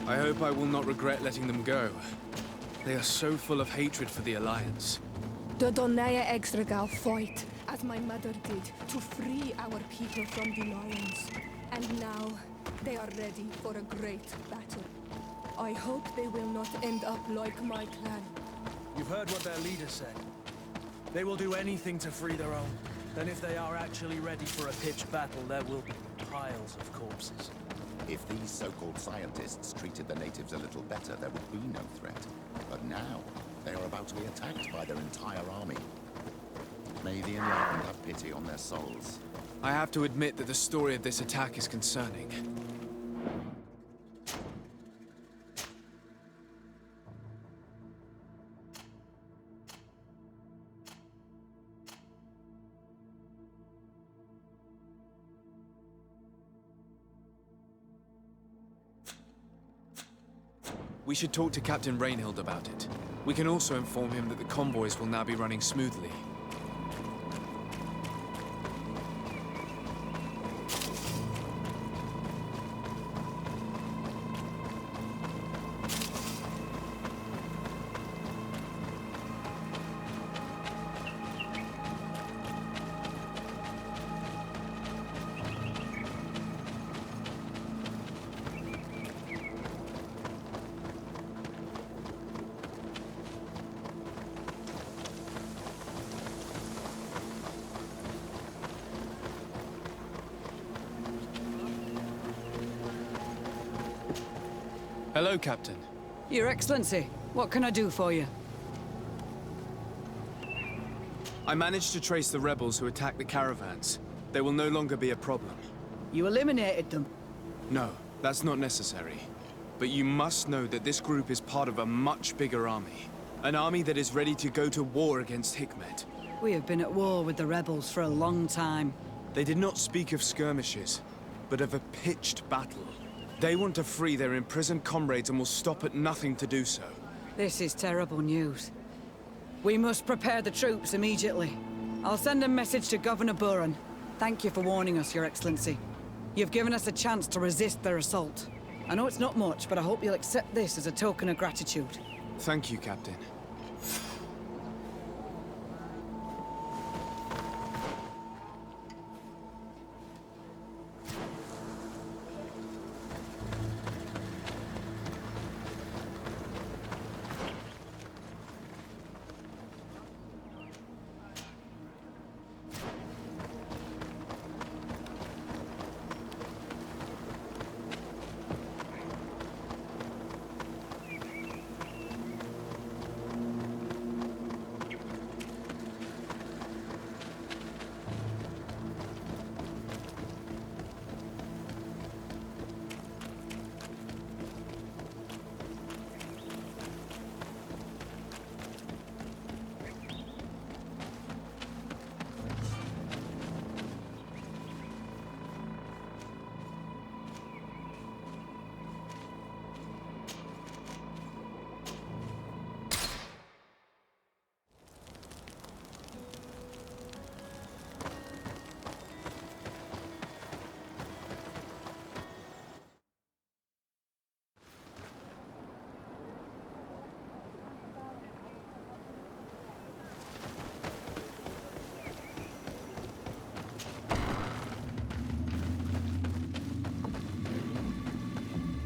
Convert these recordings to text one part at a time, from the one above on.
I hope I will not regret letting them go. They are so full of hatred for the Alliance. Dodonaya Extragal fight, as my mother did, to free our people from the lions. And now, they are ready for a great battle. I hope they will not end up like my clan. You've heard what their leader said. They will do anything to free their own. And if they are actually ready for a pitched battle, there will be piles of corpses. If these so-called scientists treated the natives a little better, there would be no threat. But now, they are about to be attacked by their entire army. May the Enlightened have pity on their souls. I have to admit that the story of this attack is concerning. We should talk to Captain Rainhild about it. We can also inform him that the convoys will now be running smoothly. Hello, Captain. Your Excellency, what can I do for you? I managed to trace the rebels who attacked the caravans. They will no longer be a problem. You eliminated them. No, that's not necessary. But you must know that this group is part of a much bigger army. An army that is ready to go to war against Hikmet. We have been at war with the rebels for a long time. They did not speak of skirmishes, but of a pitched battle. They want to free their imprisoned comrades and will stop at nothing to do so. This is terrible news. We must prepare the troops immediately. I'll send a message to Governor Buran. Thank you for warning us, Your Excellency. You've given us a chance to resist their assault. I know it's not much, but I hope you'll accept this as a token of gratitude. Thank you, Captain.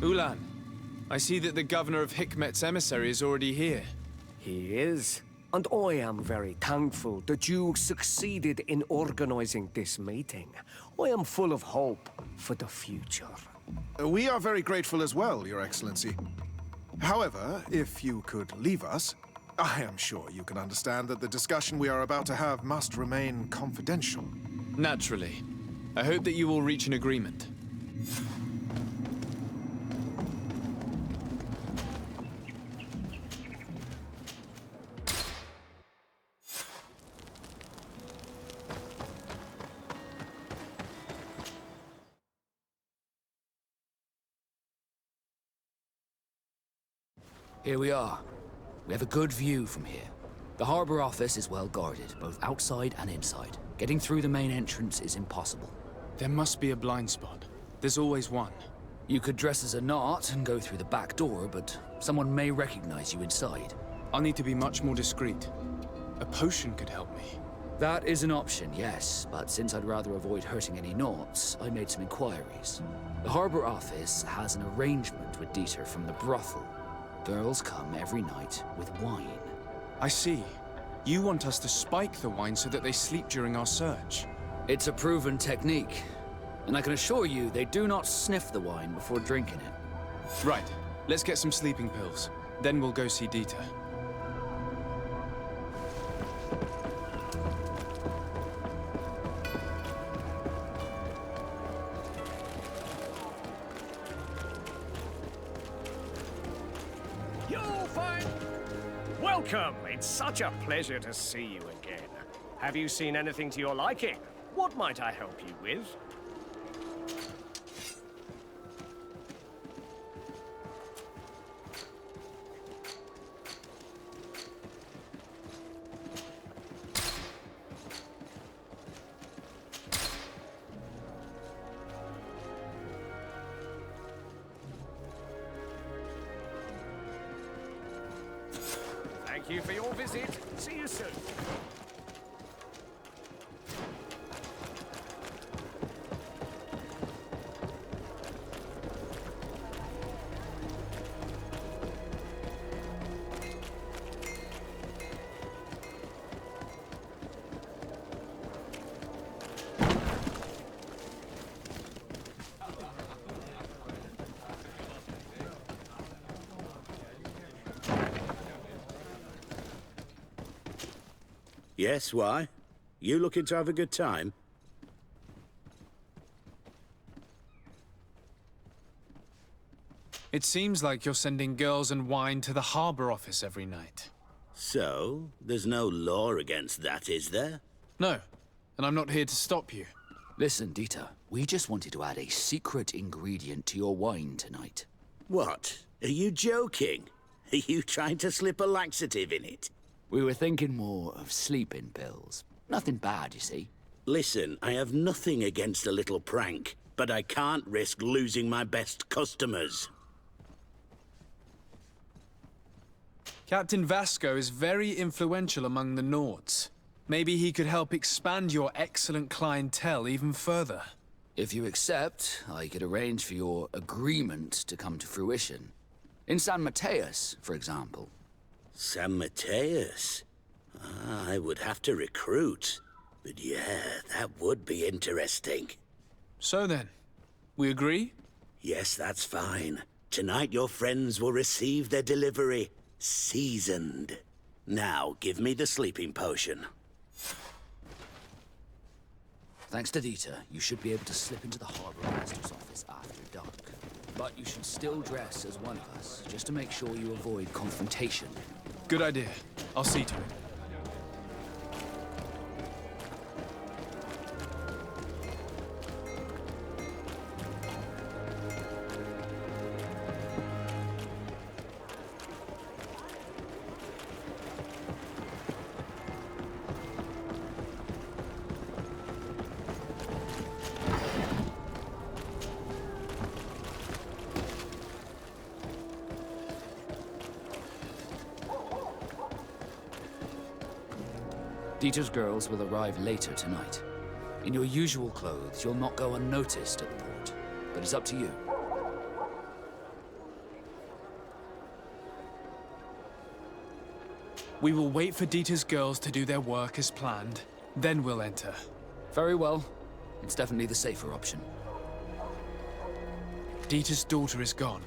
Ulan, I see that the governor of Hikmet's emissary is already here. He is. And I am very thankful that you succeeded in organizing this meeting. I am full of hope for the future. We are very grateful as well, Your Excellency. However, if you could leave us, I am sure you can understand that the discussion we are about to have must remain confidential. Naturally. I hope that you will reach an agreement. Here we are. We have a good view from here. The harbor office is well guarded, both outside and inside. Getting through the main entrance is impossible. There must be a blind spot. There's always one. You could dress as a knot and go through the back door, but someone may recognize you inside. I'll need to be much more discreet. A potion could help me. That is an option, yes, but since I'd rather avoid hurting any knots, I made some inquiries. The harbor office has an arrangement with Dieter from the brothel. Girls come every night with wine. I see. You want us to spike the wine so that they sleep during our search. It's a proven technique, and I can assure you they do not sniff the wine before drinking it. Right. Let's get some sleeping pills. Then we'll go see Dieter. You'll find... Welcome! It's such a pleasure to see you again. Have you seen anything to your liking? What might I help you with? Thank you for your visit. See you soon. Yes, why? You looking to have a good time? It seems like you're sending girls and wine to the harbor office every night. So, there's no law against that, is there? No, and I'm not here to stop you. Listen, Dieter, we just wanted to add a secret ingredient to your wine tonight. What? Are you joking? Are you trying to slip a laxative in it? We were thinking more of sleeping pills. Nothing bad, you see. Listen, I have nothing against a little prank, but I can't risk losing my best customers. Captain Vasco is very influential among the Nords. Maybe he could help expand your excellent clientele even further. If you accept, I could arrange for your agreement to come to fruition. In San Mateus, for example. San Mateus? I would have to recruit. But yeah, that would be interesting. So then, we agree? Yes, that's fine. Tonight your friends will receive their delivery. Seasoned. Now, give me the sleeping potion. Thanks to Dieter, you should be able to slip into the harbor master's office after dark. But you should still dress as one of us, just to make sure you avoid confrontation. Good idea. I'll see to it. Dieter's girls will arrive later tonight. In your usual clothes, you'll not go unnoticed at the port, but it's up to you. We will wait for Dieter's girls to do their work as planned, then we'll enter. Very well. It's definitely the safer option. Dieter's daughter is gone.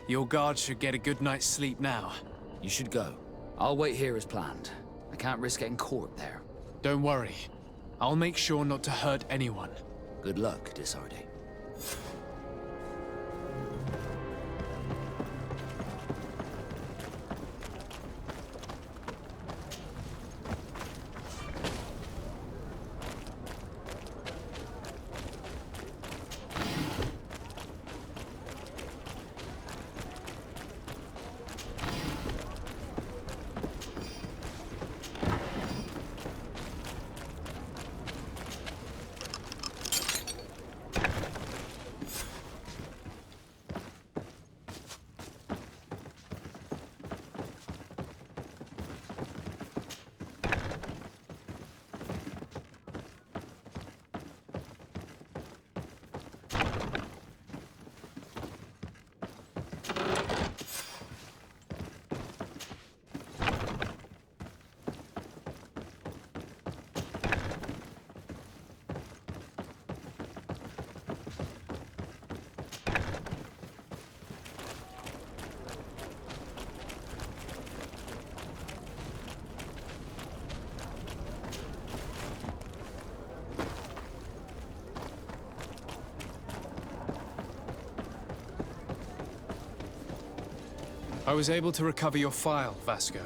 Your guard should get a good night's sleep now. You should go. I'll wait here as planned. I can't risk getting caught there. Don't worry. I'll make sure not to hurt anyone. Good luck, Desarde. I was able to recover your file, Vasco.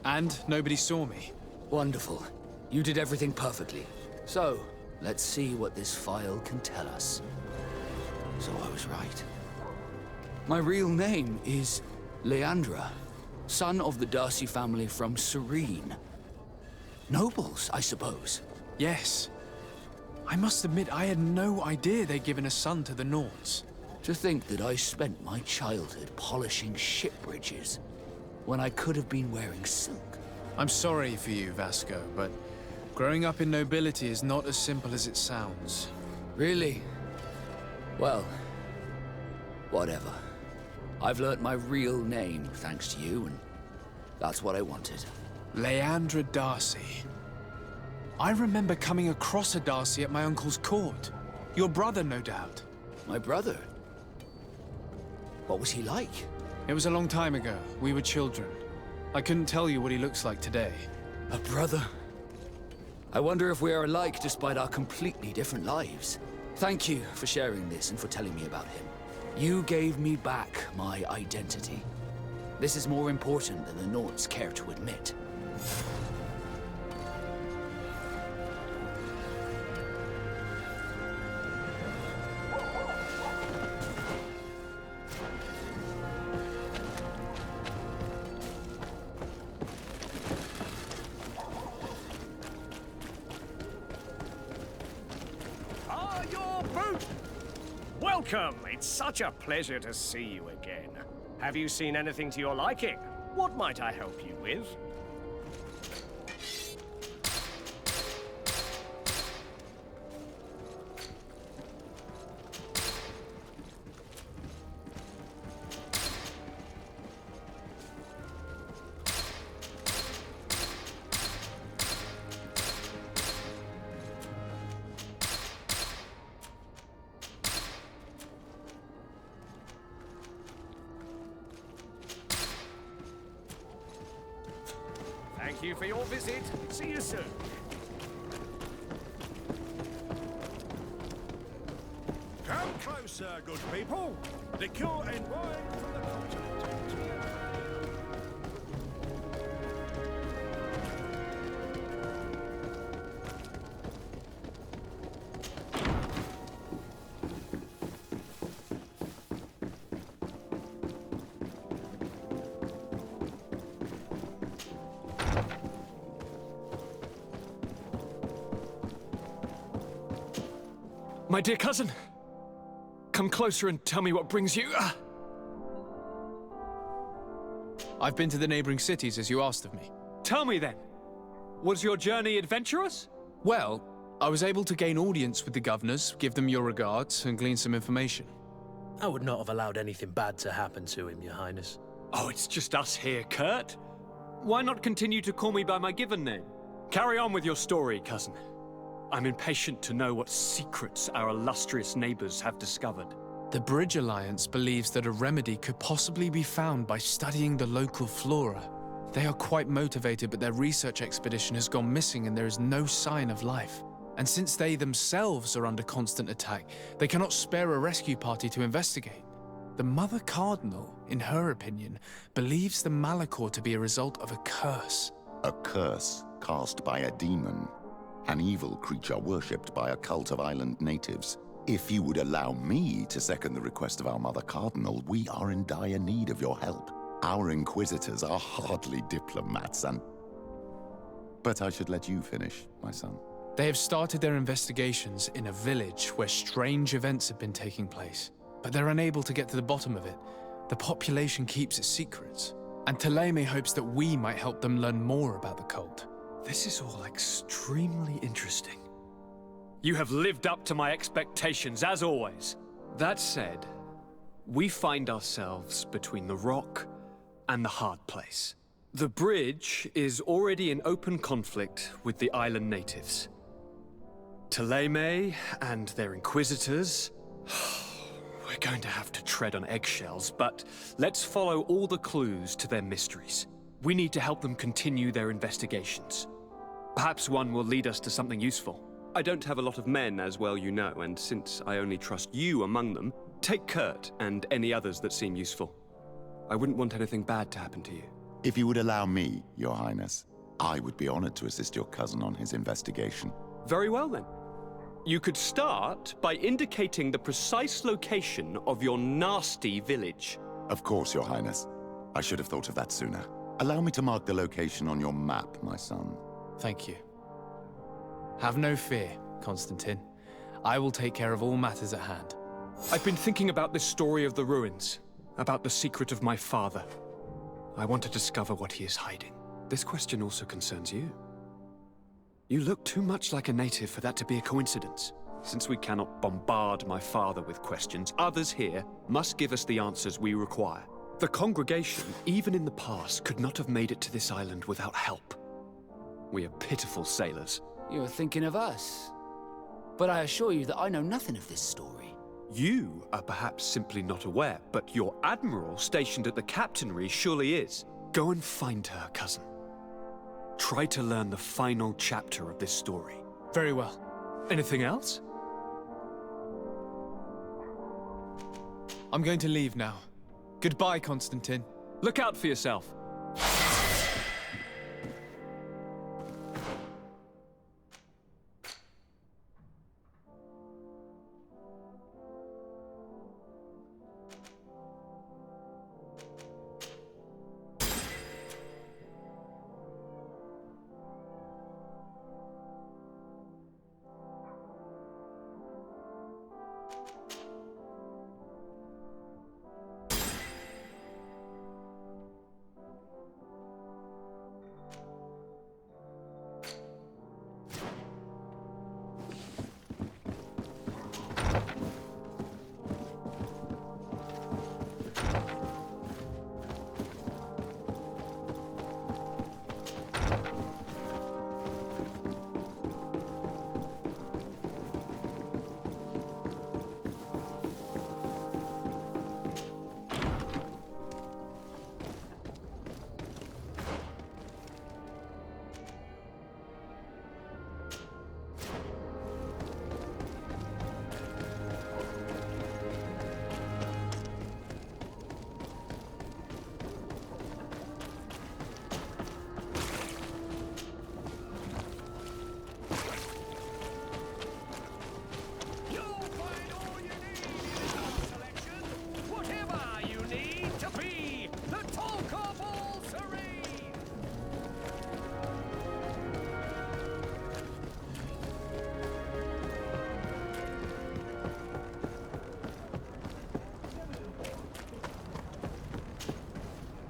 And nobody saw me. Wonderful. You did everything perfectly. So, let's see what this file can tell us. So I was right. My real name is Leandra, son of the Darcy family from Serene. Nobles, I suppose. Yes. I must admit, I had no idea they'd given a son to the Nords. To think that I spent my childhood polishing ship bridges, when I could have been wearing silk. I'm sorry for you, Vasco, but growing up in nobility is not as simple as it sounds. Really? Well, whatever. I've learnt my real name thanks to you, and that's what I wanted. Leandra Darcy. I remember coming across a Darcy at my uncle's court. Your brother, no doubt. My brother? What was he like? It was a long time ago. We were children. I couldn't tell you what he looks like today. A brother? I wonder if we are alike despite our completely different lives. Thank you for sharing this and for telling me about him. You gave me back my identity. This is more important than the Nords care to admit. Welcome! It's such a pleasure to see you again. Have you seen anything to your liking? What might I help you with? Thank you for your visit. See you soon. Come closer, good people. Liqueur and wine from the continent. My dear cousin, come closer and tell me what brings you. I've been to the neighboring cities as you asked of me. Tell me then, was your journey adventurous? Well, I was able to gain audience with the governors, give them your regards, and glean some information. I would not have allowed anything bad to happen to him, Your Highness. Oh, it's just us here, Kurt. Why not continue to call me by my given name? Carry on with your story, cousin. I'm impatient to know what secrets our illustrious neighbors have discovered. The Bridge Alliance believes that a remedy could possibly be found by studying the local flora. They are quite motivated, but their research expedition has gone missing and there is no sign of life. And since they themselves are under constant attack, they cannot spare a rescue party to investigate. The Mother Cardinal, in her opinion, believes the Malachor to be a result of a curse. A curse cast by a demon. An evil creature worshipped by a cult of island natives. If you would allow me to second the request of our Mother Cardinal, we are in dire need of your help. Our inquisitors are hardly diplomats and... But I should let you finish, my son. They have started their investigations in a village where strange events have been taking place, but they're unable to get to the bottom of it. The population keeps its secrets, and Thélème hopes that we might help them learn more about the cult. This is all extremely interesting. You have lived up to my expectations, as always. That said, we find ourselves between the rock and the hard place. The bridge is already in open conflict with the island natives. Thélème and their inquisitors... We're going to have to tread on eggshells, but let's follow all the clues to their mysteries. We need to help them continue their investigations. Perhaps one will lead us to something useful. I don't have a lot of men, as well you know, and since I only trust you among them, take Kurt and any others that seem useful. I wouldn't want anything bad to happen to you. If you would allow me, Your Highness, I would be honored to assist your cousin on his investigation. Very well, then. You could start by indicating the precise location of your nasty village. Of course, Your Highness. I should have thought of that sooner. Allow me to mark the location on your map, my son. Thank you. Have no fear, Constantine. I will take care of all matters at hand. I've been thinking about this story of the ruins, about the secret of my father. I want to discover what he is hiding. This question also concerns you. You look too much like a native for that to be a coincidence. Since we cannot bombard my father with questions, others here must give us the answers we require. The congregation, even in the past, could not have made it to this island without help. We are pitiful sailors. You're thinking of us. But I assure you that I know nothing of this story. You are perhaps simply not aware, but your admiral stationed at the captainry surely is. Go and find her, cousin. Try to learn the final chapter of this story. Very well. Anything else? I'm going to leave now. Goodbye, Constantine. Look out for yourself.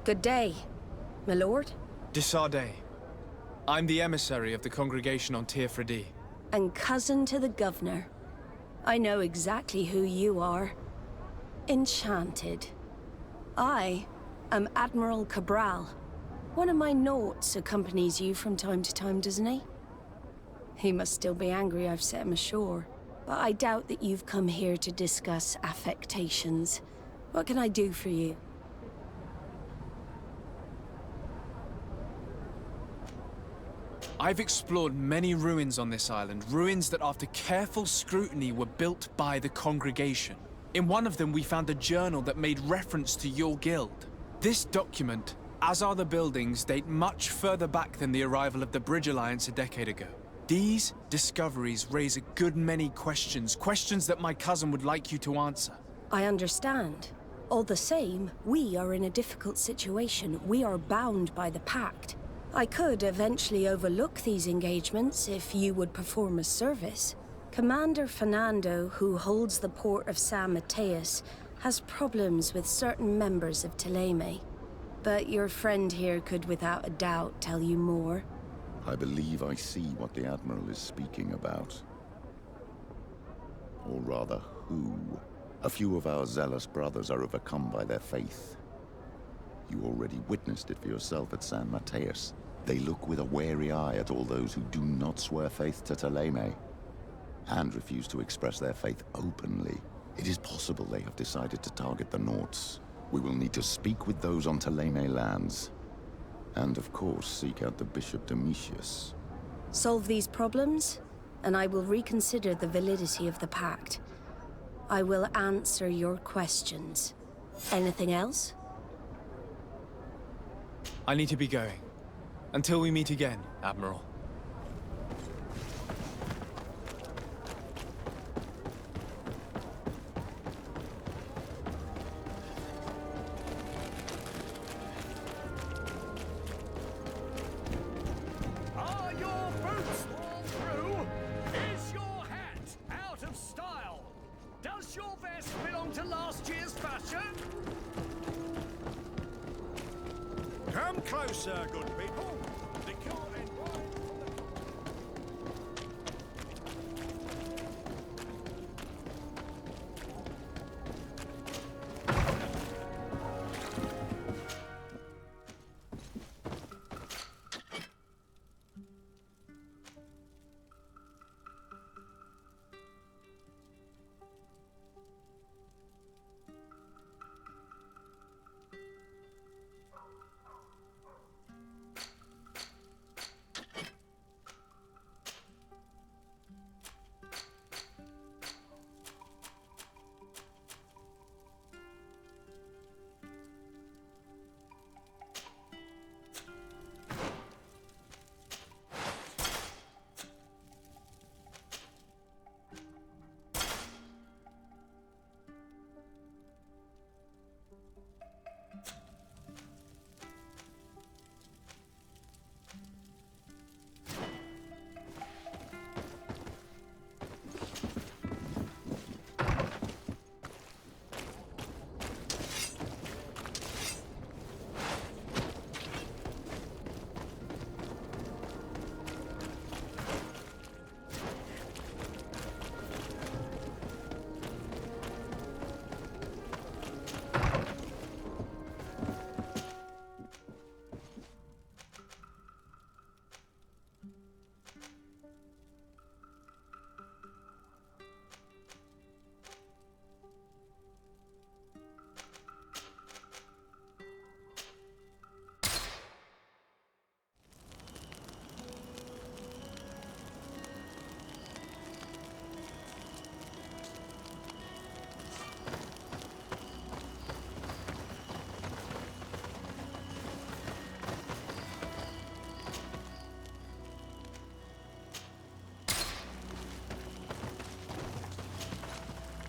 Good day, my lord. Desarde. I'm the emissary of the congregation on Tir Fradi. And cousin to the governor. I know exactly who you are. Enchanted. I am Admiral Cabral. One of my naughts accompanies you from time to time, doesn't he? He must still be angry I've set him ashore. But I doubt that you've come here to discuss affectations. What can I do for you? I've explored many ruins on this island, ruins that after careful scrutiny were built by the congregation. In one of them we found a journal that made reference to your guild. This document, as are the buildings, date much further back than the arrival of the Bridge Alliance a decade ago. These discoveries raise a good many questions, questions that my cousin would like you to answer. I understand. All the same, we are in a difficult situation. We are bound by the Pact. I could eventually overlook these engagements if you would perform a service. Commander Fernando, who holds the port of San Mateus, has problems with certain members of Thélème. But your friend here could without a doubt tell you more. I believe I see what the Admiral is speaking about. Or rather, who. A few of our zealous brothers are overcome by their faith. You already witnessed it for yourself at San Mateus. They look with a wary eye at all those who do not swear faith to Thélème, and refuse to express their faith openly. It is possible they have decided to target the Naughts. We will need to speak with those on Thélème lands, and of course seek out the Bishop Domitius. Solve these problems, and I will reconsider the validity of the Pact. I will answer your questions. Anything else? I need to be going. Until we meet again, Admiral. Are your boots worn through? Is your hat out of style? Does your vest belong to last year's fashion? Come closer, good people. Liquor and wine from the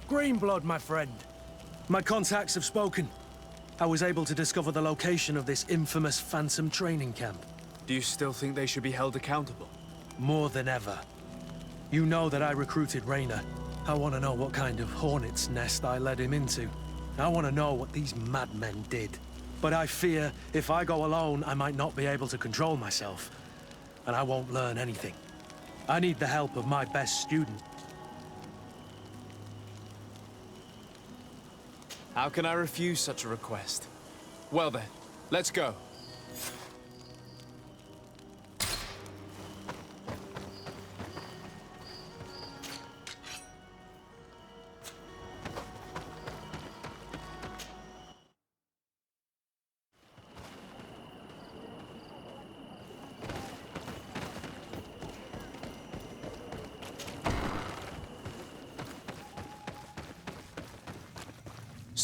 Greenblood, my friend. My contacts have spoken. I was able to discover the location of this infamous Phantom training camp. Do you still think they should be held accountable? More than ever. You know that I recruited Raynor. I want to know what kind of hornet's nest I led him into. I want to know what these madmen did. But I fear if I go alone, I might not be able to control myself. And I won't learn anything. I need the help of my best student. How can I refuse such a request? Well then, let's go.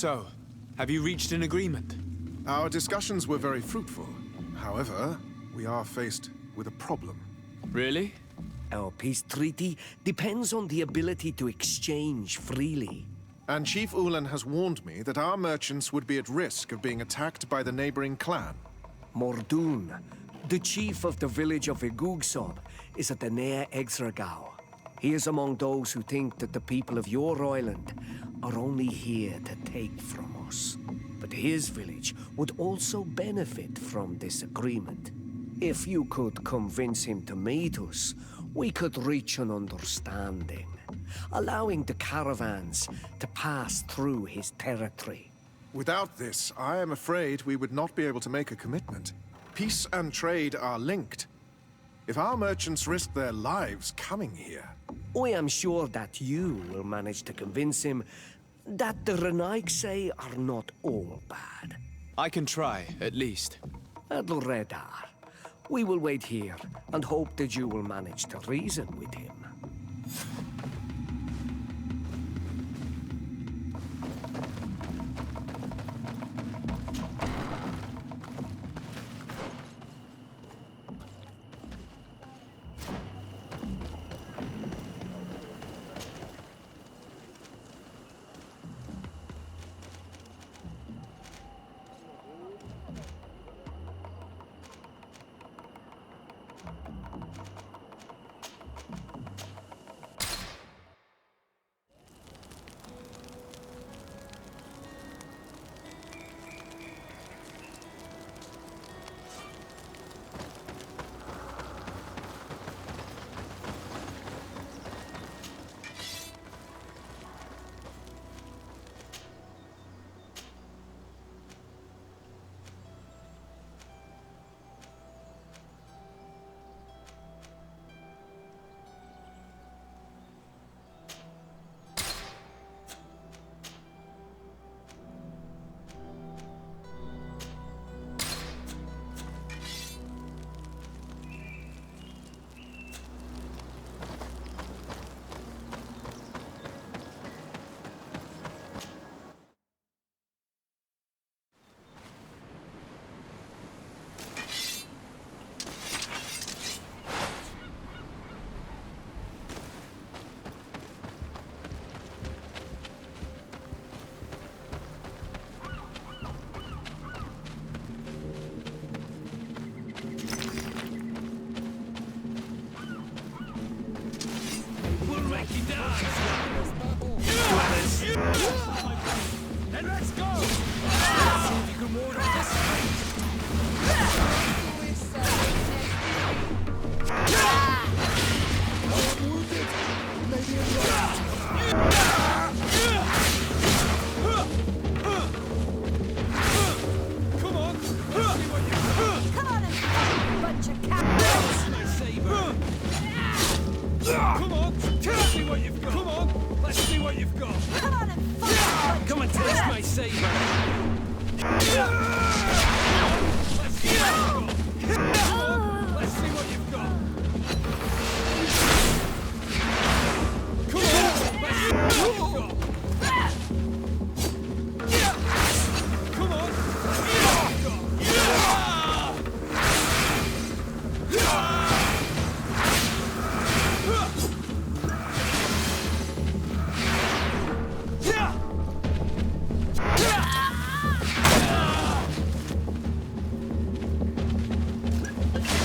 So, have you reached an agreement? Our discussions were very fruitful. However, we are faced with a problem. Really? Our peace treaty depends on the ability to exchange freely. And Chief Ulan has warned me that our merchants would be at risk of being attacked by the neighboring clan. Mordoon, the chief of the village of Igugsob, is at the Nea Exragao. He is among those who think that the people of your island are only here to take from us. But his village would also benefit from this agreement. If you could convince him to meet us, we could reach an understanding, allowing the caravans to pass through his territory. Without this, I am afraid we would not be able to make a commitment. Peace and trade are linked. If our merchants risk their lives coming here... I am sure that you will manage to convince him that the Renaigse are not all bad. I can try, at least. Adledar, we will wait here and hope that you will manage to reason with him. Then let's go! Let's see if you can ward off this. Come on! Let's see what you got. Come on and fight, bunch of cowards! My saber. Come on! Let's see what you've got. Come on! Let's see what you've got. Come on and fight! Come and taste my saber. Let's see what you've got. Come on! Let's see what you've got. Come on! Let's see what you've got. Come on! Let's see what you've got.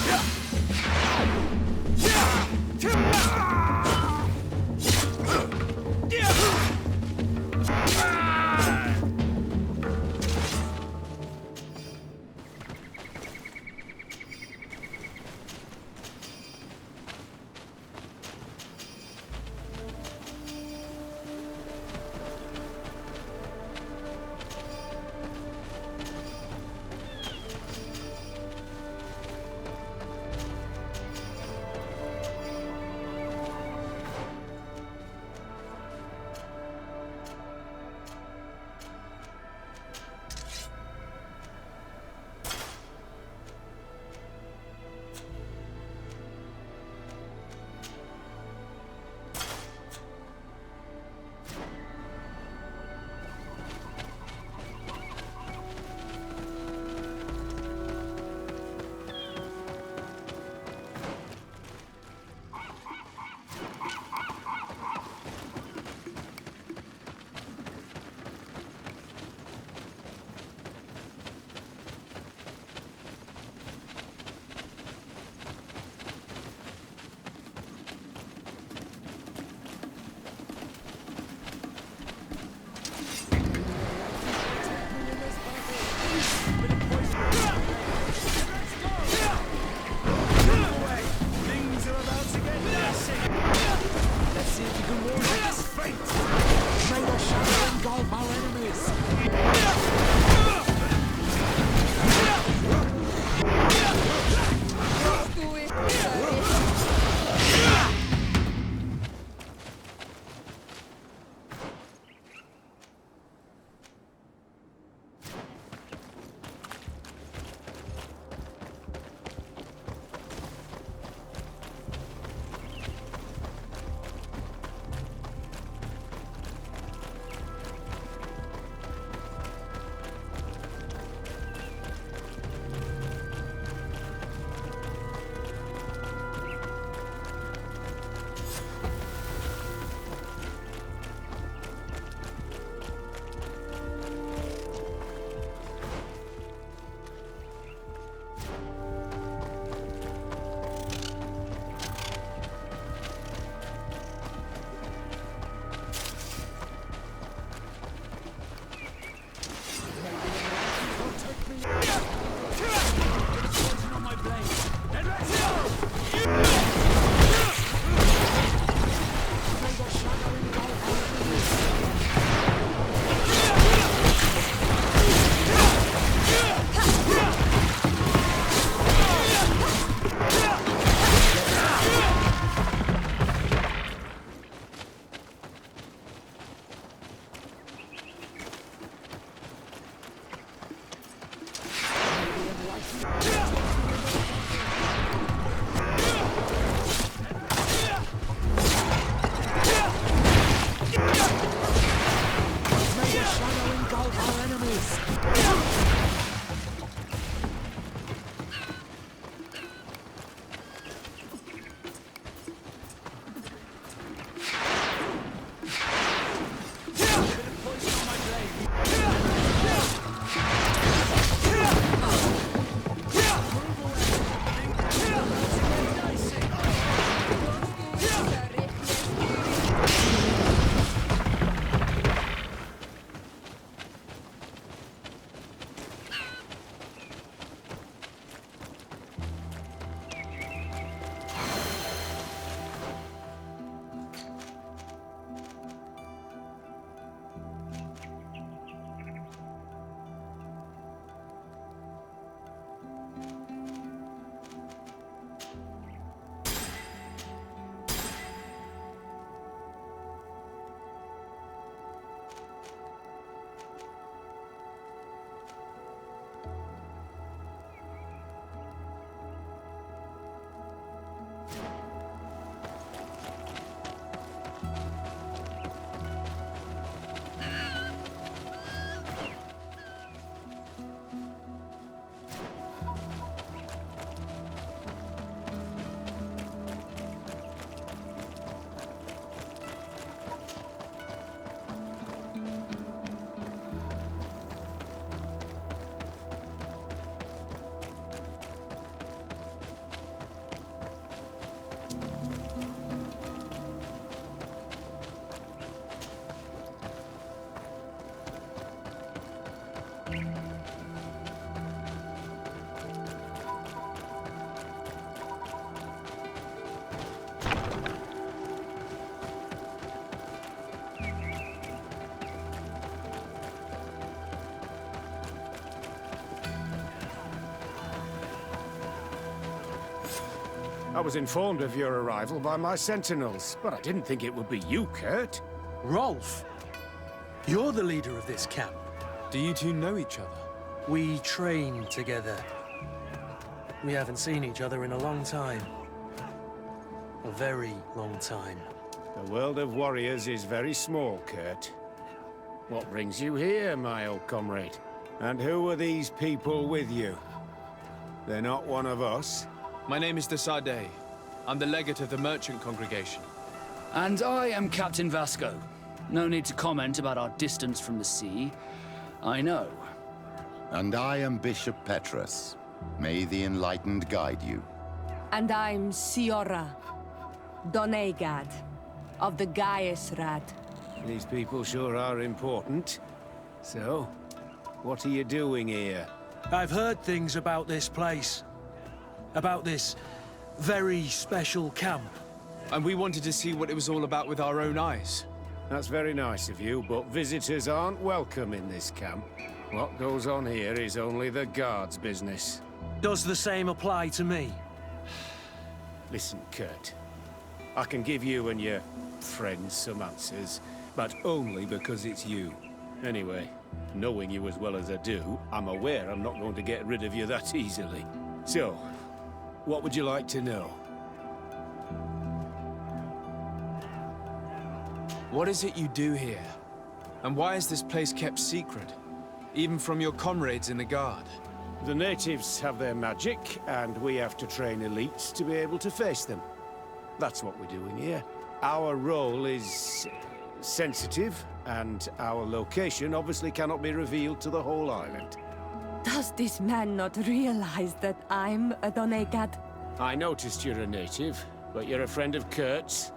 I was informed of your arrival by my sentinels, but I didn't think it would be you, Kurt. Rolf, you're the leader of this camp. Do you two know each other? We train together. We haven't seen each other in a long time. A very long time. The world of warriors is very small, Kurt. What brings you here, my old comrade? And who are these people with you? They're not one of us? My name is Sozdate. I'm the legate of the merchant congregation. And I am Captain Vasco. No need to comment about our distance from the sea. I know. And I am Bishop Petrus. May the enlightened guide you. And I'm Siora, Donegad, of the Gaiusrad. These people sure are important. So, what are you doing here? I've heard things about this place. About this very special camp. And we wanted to see what it was all about with our own eyes. That's very nice of you, but visitors aren't welcome in this camp. What goes on here is only the guards' business. Does the same apply to me? Listen, Kurt. I can give you and your friends some answers, but only because it's you. Anyway, knowing you as well as I do, I'm aware I'm not going to get rid of you that easily. So, what would you like to know? What is it you do here? And why is this place kept secret? Even from your comrades in the guard? The natives have their magic, and we have to train elites to be able to face them. That's what we're doing here. Our role is sensitive, and our location obviously cannot be revealed to the whole island. Does this man not realize that I'm a Donegad? I noticed you're a native, but you're a friend of Kurt's,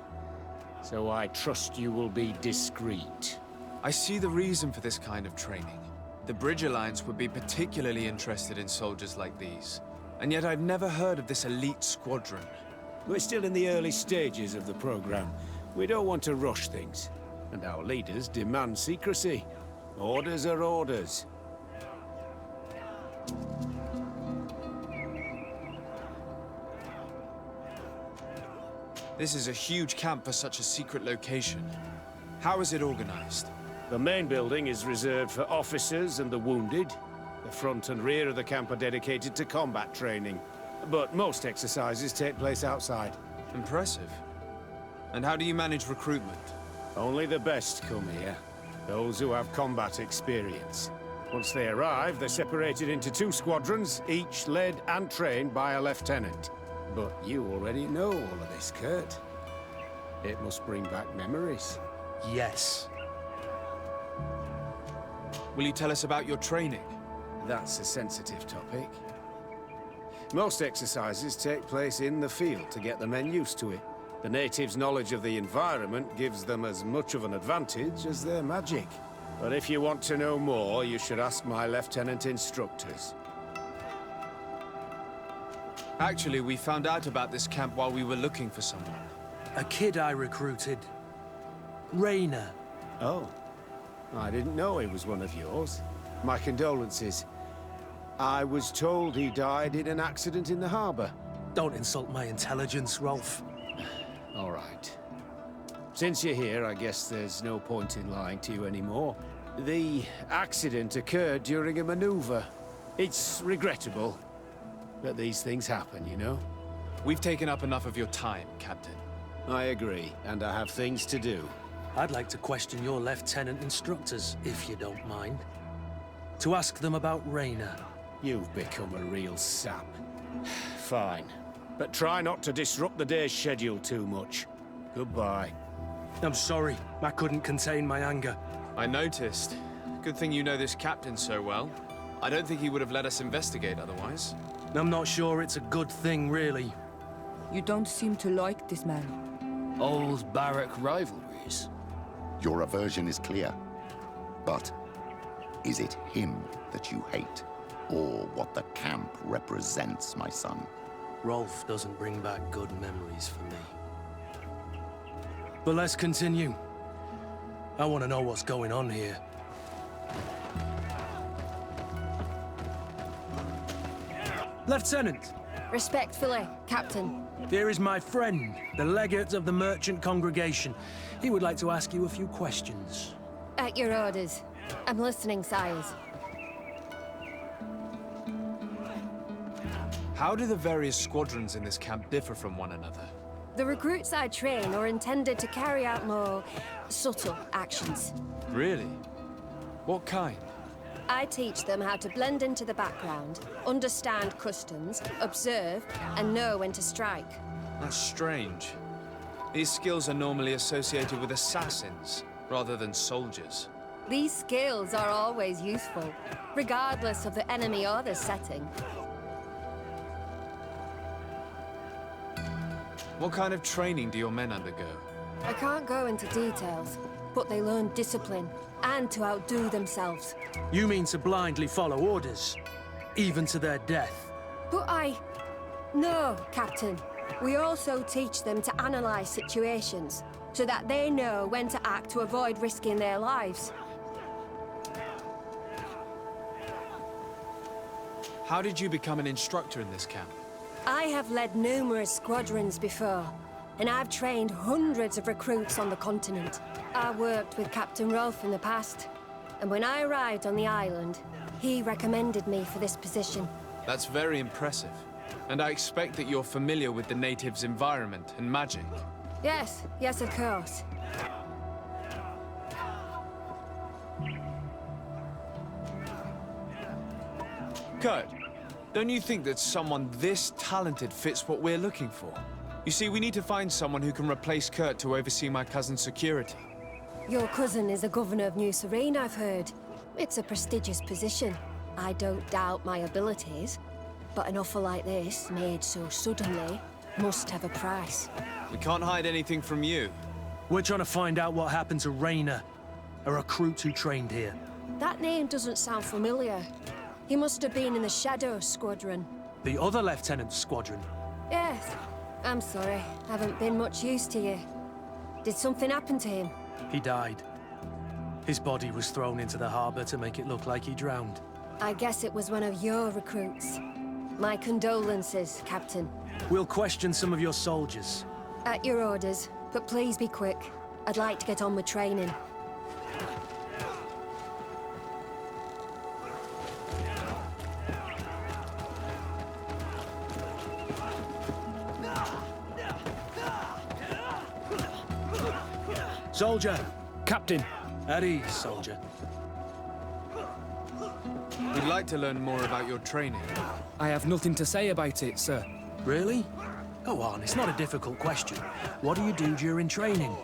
so I trust you will be discreet. I see the reason for this kind of training. The Bridge Alliance would be particularly interested in soldiers like these. And yet I've never heard of this elite squadron. We're still in the early stages of the program. We don't want to rush things. And our leaders demand secrecy. Orders are orders. This is a huge camp for such a secret location. How is it organized? The main building is reserved for officers and the wounded. The front and rear of the camp are dedicated to combat training. But most exercises take place outside. Impressive. And how do you manage recruitment? Only the best come here. Those who have combat experience. Once they arrive, they're separated into 2 squadrons, each led and trained by a lieutenant. But you already know all of this, Kurt. It must bring back memories. Yes. Will you tell us about your training? That's a sensitive topic. Most exercises take place in the field to get the men used to it. The natives' knowledge of the environment gives them as much of an advantage as their magic. But if you want to know more, you should ask my lieutenant instructors. Actually, we found out about this camp while we were looking for someone. A kid I recruited. Rainer. Oh. I didn't know he was one of yours. My condolences. I was told he died in an accident in the harbor. Don't insult my intelligence, Rolf. All right. Since you're here, I guess there's no point in lying to you anymore. The accident occurred during a maneuver. It's regrettable, but these things happen, you know? We've taken up enough of your time, Captain. I agree, and I have things to do. I'd like to question your lieutenant instructors, if you don't mind. To ask them about Rainer. You've become a real sap. Fine. But try not to disrupt the day's schedule too much. Goodbye. I'm sorry. I couldn't contain my anger. I noticed. Good thing you know this captain so well. I don't think he would have let us investigate otherwise. I'm not sure it's a good thing, really. You don't seem to like this man. Old barrack rivalries. Your aversion is clear. But is it him that you hate? Or what the camp represents, my son? Rolf doesn't bring back good memories for me. But let's continue. I want to know what's going on here. Lieutenant! Respectfully, Captain. Here is my friend, the legate of the merchant congregation. He would like to ask you a few questions. At your orders. I'm listening, sires. How do the various squadrons in this camp differ from one another? The recruits I train are intended to carry out more subtle actions. Really? What kind? I teach them how to blend into the background, understand customs, observe, and know when to strike. That's strange. These skills are normally associated with assassins, rather than soldiers. These skills are always useful, regardless of the enemy or the setting. What kind of training do your men undergo? I can't go into details, but they learn discipline, and to outdo themselves. You mean to blindly follow orders, even to their death? But No, Captain. We also teach them to analyze situations, so that they know when to act to avoid risking their lives. How did you become an instructor in this camp? I have led numerous squadrons before, and I've trained hundreds of recruits on the continent. I worked with Captain Rolfe in the past, and when I arrived on the island, he recommended me for this position. That's very impressive. And I expect that you're familiar with the natives' environment and magic. Yes, of course. Kurt, don't you think that someone this talented fits what we're looking for? You see, we need to find someone who can replace Kurt to oversee my cousin's security. Your cousin is the governor of New Serene, I've heard. It's a prestigious position. I don't doubt my abilities, but an offer like this, made so suddenly, must have a price. We can't hide anything from you. We're trying to find out what happened to Rainer, a recruit who trained here. That name doesn't sound familiar. He must have been in the Shadow Squadron. The other lieutenant's squadron? Yes. I'm sorry. Haven't been much use to you. Did something happen to him? He died. His body was thrown into the harbor to make it look like he drowned. I guess it was one of your recruits. My condolences, Captain. We'll question some of your soldiers. At your orders, but please be quick. I'd like to get on with training. Soldier! Captain! At ease, soldier. We'd like to learn more about your training. I have nothing to say about it, sir. Really? Go on, it's not a difficult question. What do you do during training?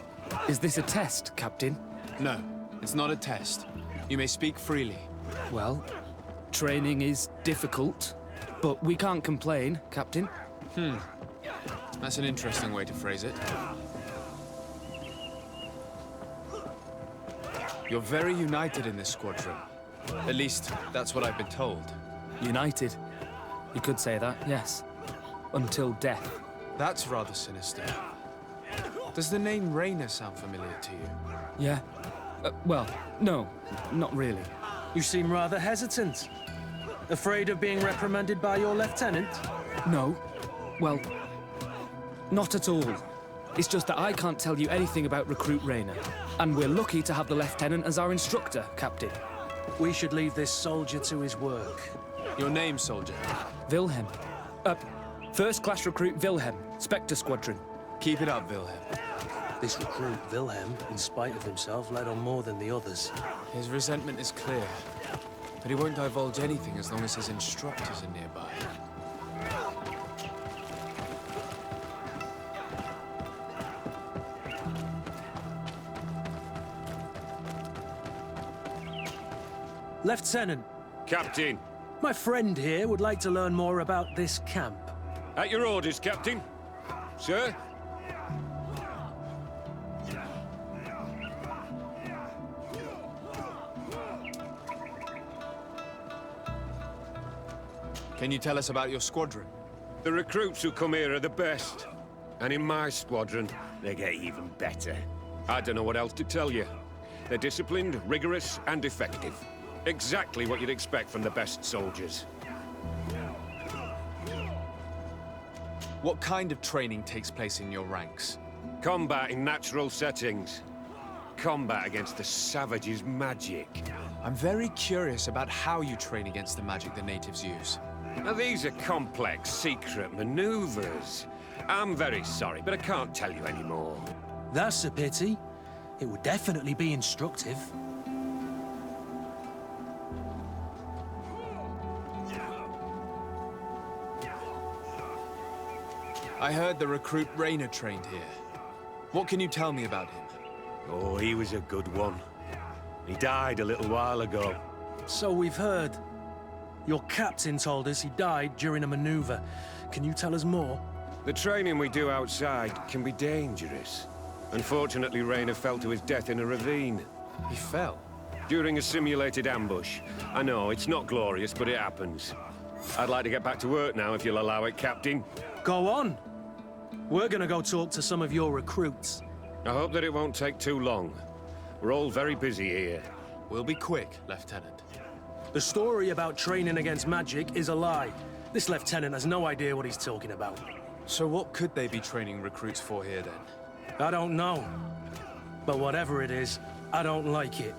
Is this a test, Captain? No, it's not a test. You may speak freely. Well, training is difficult, but we can't complain, Captain. That's an interesting way to phrase it. You're very united in this squadron. At least, that's what I've been told. United. You could say that, yes. Until death. That's rather sinister. Does the name Rainer sound familiar to you? Yeah. Well, no, not really. You seem rather hesitant. Afraid of being reprimanded by your lieutenant? No. Well, not at all. It's just that I can't tell you anything about Recruit Rainer. And we're lucky to have the lieutenant as our instructor, Captain. We should leave this soldier to his work. Your name, soldier? Wilhelm. First-class recruit Wilhelm, Spectre Squadron. Keep it up, Wilhelm. This recruit, Wilhelm, in spite of himself, led on more than the others. His resentment is clear, but he won't divulge anything as long as his instructors are nearby. Lieutenant. Captain. My friend here would like to learn more about this camp. At your orders, Captain. Sir? Can you tell us about your squadron? The recruits who come here are the best. And in my squadron, they get even better. I don't know what else to tell you. They're disciplined, rigorous, and effective. Exactly what you'd expect from the best soldiers. What kind of training takes place in your ranks? Combat in natural settings. Combat against the savage's magic. I'm very curious about how you train against the magic the natives use. Now, these are complex, secret maneuvers. I'm very sorry, but I can't tell you anymore. That's a pity. It would definitely be instructive. I heard the recruit Rainer trained here. What can you tell me about him? Oh, he was a good one. He died a little while ago. So we've heard. Your captain told us he died during a maneuver. Can you tell us more? The training we do outside can be dangerous. Unfortunately, Rainer fell to his death in a ravine. He fell? During a simulated ambush. I know, it's not glorious, but it happens. I'd like to get back to work now, if you'll allow it, Captain. Go on. We're gonna go talk to some of your recruits. I hope that it won't take too long. We're all very busy here. We'll be quick, Lieutenant. The story about training against magic is a lie. This lieutenant has no idea what he's talking about. So what could they be training recruits for here, then? I don't know. But whatever it is, I don't like it.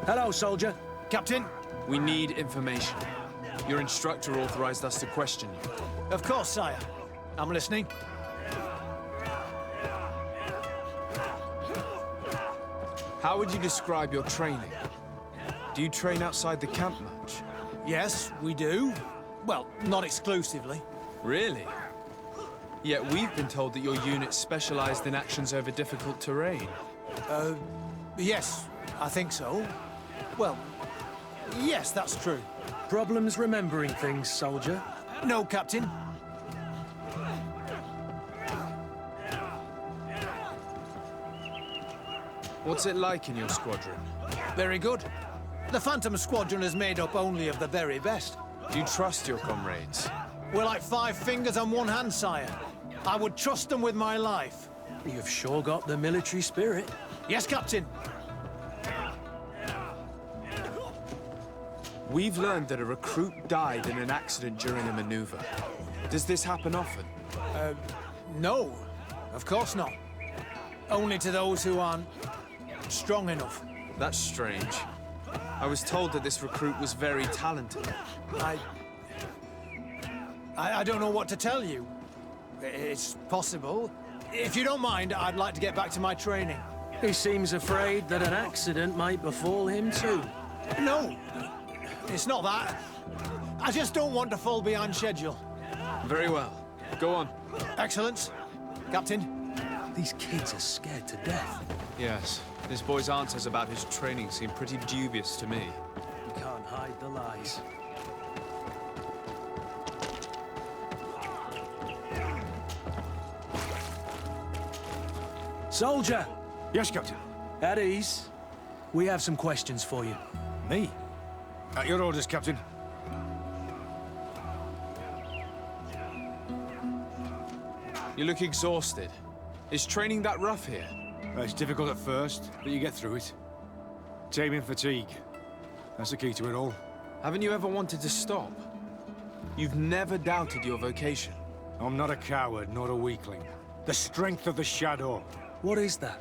Hello, soldier. Captain? We need information. Your instructor authorized us to question you. Of course, sire. I'm listening. How would you describe your training? Do you train outside the camp much? Yes, we do. Well, not exclusively. Really? Yet we've been told that your unit's specialized in actions over difficult terrain. Yes, I think so. Well, yes, that's true. Problems remembering things, soldier? No, Captain. What's it like in your squadron? Very good. The Phantom Squadron is made up only of the very best. Do you trust your comrades? We're like 5 fingers on one hand, sire. I would trust them with my life. You've sure got the military spirit. Yes, Captain. We've learned that a recruit died in an accident during a maneuver. Does this happen often? No. Of course not. Only to those who aren't strong enough. That's strange. I was told that this recruit was very talented. I don't know what to tell you. It's possible. If you don't mind, I'd like to get back to my training. He seems afraid that an accident might befall him too. No, it's not that. I just don't want to fall behind schedule. Very well. Go on. Excellence. Captain. These kids are scared to death. Yes. This boy's answers about his training seem pretty dubious to me. You can't hide the lies. Soldier! Yes, Captain. At ease. We have some questions for you. Me? At your orders, Captain. You look exhausted. Is training that rough here? It's difficult at first, but you get through it. Taming fatigue. That's the key to it all. Haven't you ever wanted to stop? You've never doubted your vocation. I'm not a coward, nor a weakling. The strength of the shadow. What is that?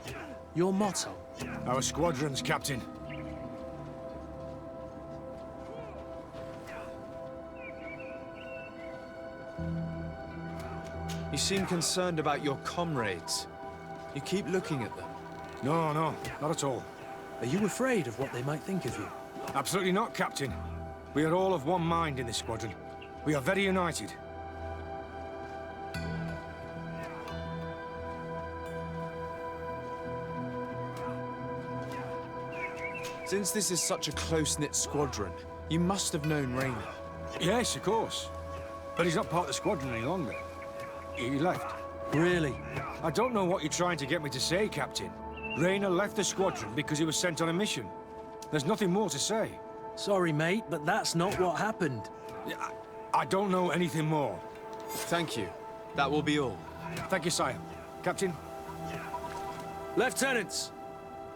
Your motto? Our squadron's captain. You seem concerned about your comrades. You keep looking at them. No, not at all. Are you afraid of what they might think of you? Absolutely not, Captain. We are all of one mind in this squadron. We are very united. Since this is such a close-knit squadron, you must have known Rainer. Yes, of course. But he's not part of the squadron any longer. He left. Really? I don't know what you're trying to get me to say, Captain. Rainer left the squadron because he was sent on a mission. There's nothing more to say. Sorry, mate, but that's not what happened. I don't know anything more. Thank you. That will be all. Thank you, sire. Captain? Lieutenants,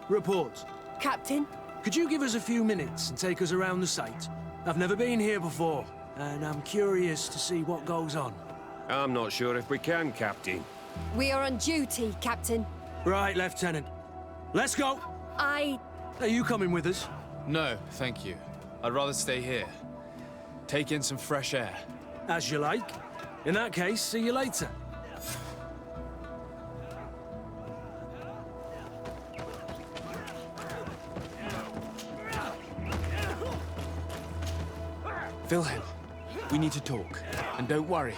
report. Captain? Could you give us a few minutes and take us around the site? I've never been here before, and I'm curious to see what goes on. I'm not sure if we can, Captain. We are on duty, Captain. Right, Lieutenant. Let's go! Are you coming with us? No, thank you. I'd rather stay here. Take in some fresh air. As you like. In that case, see you later. Wilhelm, we need to talk. And don't worry,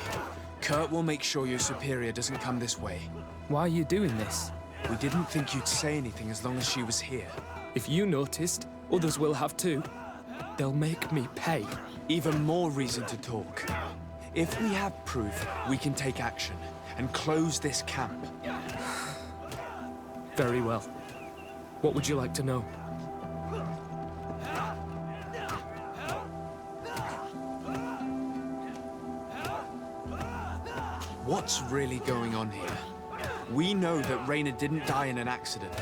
Kurt will make sure your superior doesn't come this way. Why are you doing this? We didn't think you'd say anything as long as she was here. If you noticed, others will have too. They'll make me pay. Even more reason to talk. If we have proof, we can take action and close this camp. Very well. What would you like to know? What's really going on here? We know that Raina didn't die in an accident.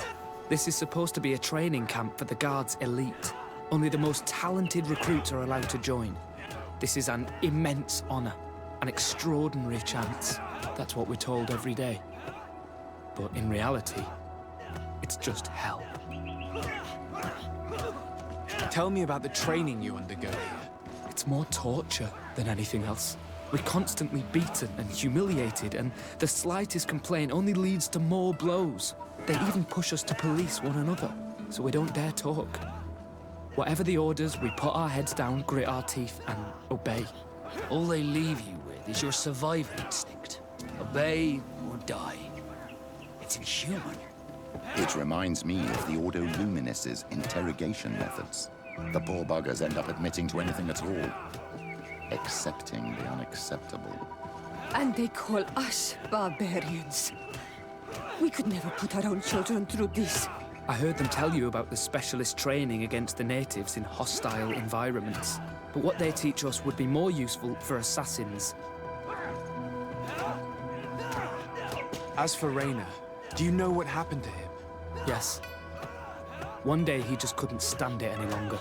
This is supposed to be a training camp for the Guard's elite. Only the most talented recruits are allowed to join. This is an immense honor, an extraordinary chance. That's what we're told every day. But in reality, it's just hell. Tell me about the training you undergo here. It's more torture than anything else. We're constantly beaten and humiliated, and the slightest complaint only leads to more blows. They even push us to police one another, so we don't dare talk. Whatever the orders, we put our heads down, grit our teeth, and obey. All they leave you with is your survival instinct. Obey or die. It's inhuman. It reminds me of the Ordo Luminis's interrogation methods. The poor buggers end up admitting to anything at all. Accepting the unacceptable. And they call us barbarians. We could never put our own children through this. I heard them tell you about the specialist training against the natives in hostile environments. But what they teach us would be more useful for assassins. As for Raina, do you know what happened to him? Yes. One day he just couldn't stand it any longer.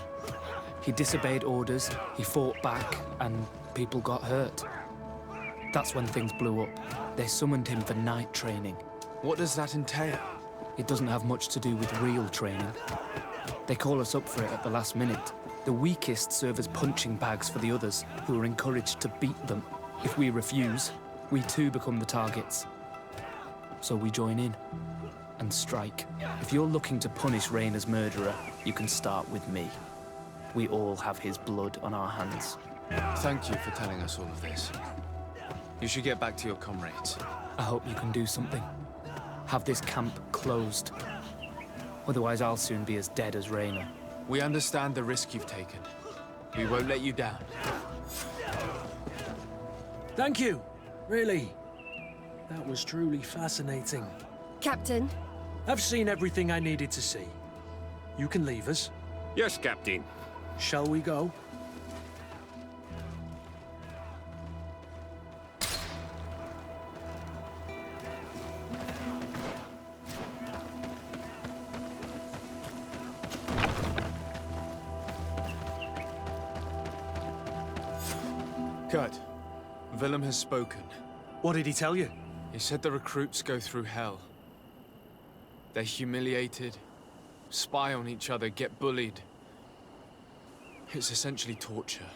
He disobeyed orders, he fought back, and people got hurt. That's when things blew up. They summoned him for night training. What does that entail? It doesn't have much to do with real training. They call us up for it at the last minute. The weakest serve as punching bags for the others, who are encouraged to beat them. If we refuse, we too become the targets. So we join in and strike. If you're looking to punish Raina's murderer, you can start with me. We all have his blood on our hands. Thank you for telling us all of this. You should get back to your comrades. I hope you can do something. Have this camp closed. Otherwise, I'll soon be as dead as Raina. We understand the risk you've taken. We won't let you down. Thank you. Really. That was truly fascinating. Captain? I've seen everything I needed to see. You can leave us. Yes, Captain. Shall we go? Kurt, Willem has spoken. What did he tell you? He said the recruits go through hell. They're humiliated, spy on each other, get bullied. It's essentially torture.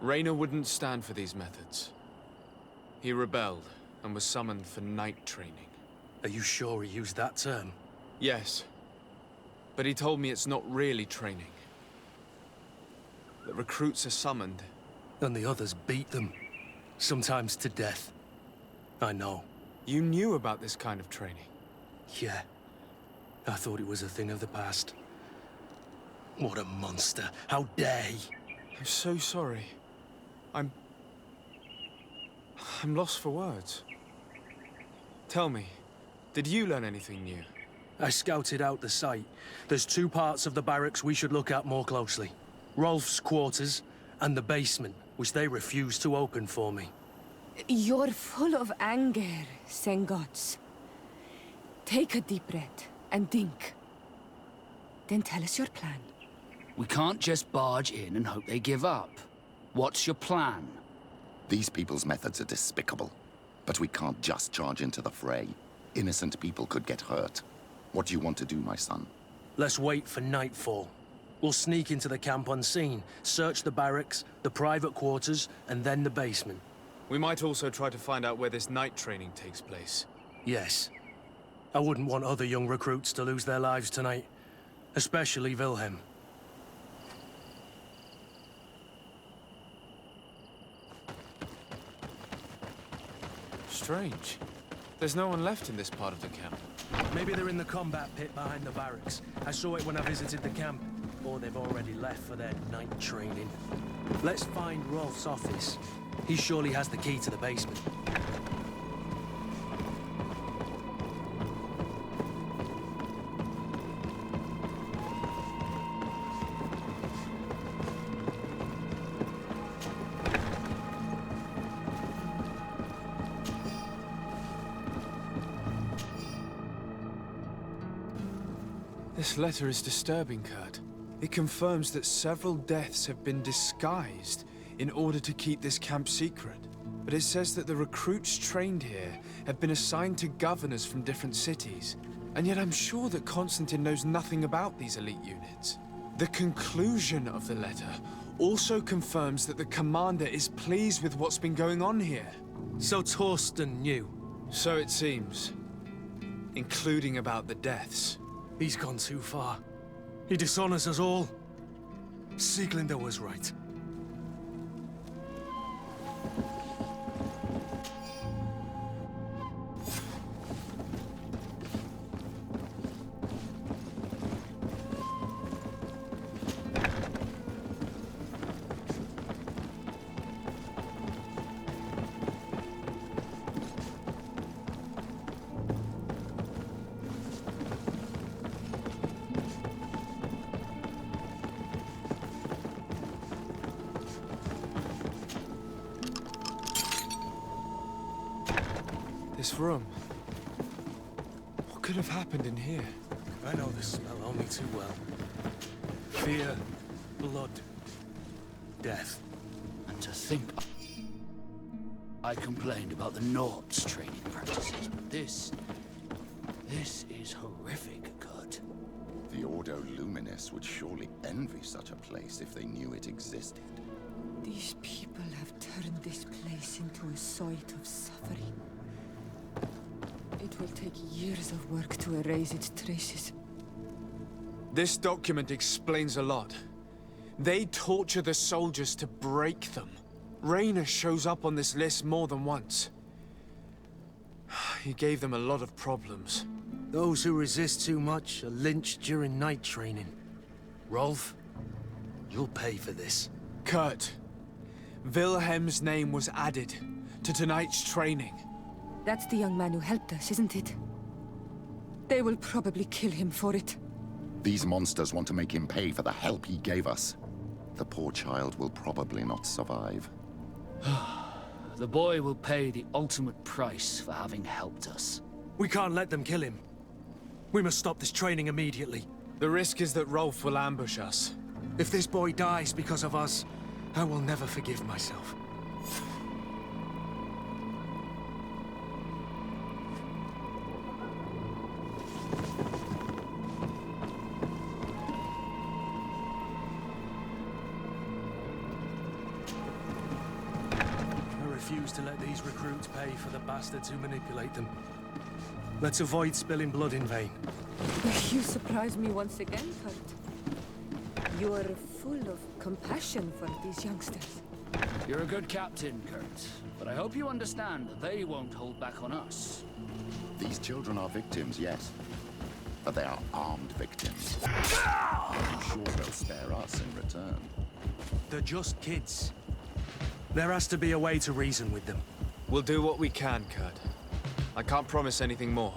Raina wouldn't stand for these methods. He rebelled and was summoned for night training. Are you sure he used that term? Yes. But he told me it's not really training. The recruits are summoned. And the others beat them. Sometimes to death. I know. You knew about this kind of training? Yeah. I thought it was a thing of the past. What a monster. How dare he? I'm so sorry. I'm lost for words. Tell me, did you learn anything new? I scouted out the site. There's two parts of the barracks we should look at more closely. Rolf's quarters and the basement, which they refused to open for me. You're full of anger, Sengots. Take a deep breath and think. Then tell us your plan. We can't just barge in and hope they give up. What's your plan? These people's methods are despicable. But we can't just charge into the fray. Innocent people could get hurt. What do you want to do, my son? Let's wait for nightfall. We'll sneak into the camp unseen, search the barracks, the private quarters, and then the basement. We might also try to find out where this night training takes place. Yes. I wouldn't want other young recruits to lose their lives tonight. Especially Wilhelm. Strange. There's no one left in this part of the camp. Maybe they're in the combat pit behind the barracks. I saw it when I visited the camp. Or they've already left for their night training. Let's find Rolf's office. He surely has the key to the basement. This letter is disturbing, Kurt. It confirms that several deaths have been disguised in order to keep this camp secret. But it says that the recruits trained here have been assigned to governors from different cities. And yet I'm sure that Constantine knows nothing about these elite units. The conclusion of the letter also confirms that the commander is pleased with what's been going on here. So Torsten knew? So it seems. Including about the deaths. He's gone too far. He dishonors us all. Sieglinder was right. This room. What could have happened in here? I know this smell only too well. Fear, blood, death. And to think I complained about the Nords training practices, but this is horrific, Kurt. The Ordo Luminis would surely envy such a place if they knew it existed. These people have turned this place into a site of suffering. It will take years of work to erase its traces. This document explains a lot. They torture the soldiers to break them. Raynor shows up on this list more than once. He gave them a lot of problems. Those who resist too much are lynched during night training. Rolf, you'll pay for this. Kurt, Wilhelm's name was added to tonight's training. That's the young man who helped us, isn't it? They will probably kill him for it. These monsters want to make him pay for the help he gave us. The poor child will probably not survive. The boy will pay the ultimate price for having helped us. We can't let them kill him. We must stop this training immediately. The risk is that Rolf will ambush us. If this boy dies because of us, I will never forgive myself. I refuse to let these recruits pay for the bastards who manipulate them. Let's avoid spilling blood in vain. You surprise me once again, Kurt. You are full of compassion for these youngsters. You're a good captain, Kurt. But I hope you understand that they won't hold back on us. These children are victims, yes. But they are armed victims. I'm sure they'll spare us in return. They're just kids. There has to be a way to reason with them. We'll do what we can, Kurt. I can't promise anything more.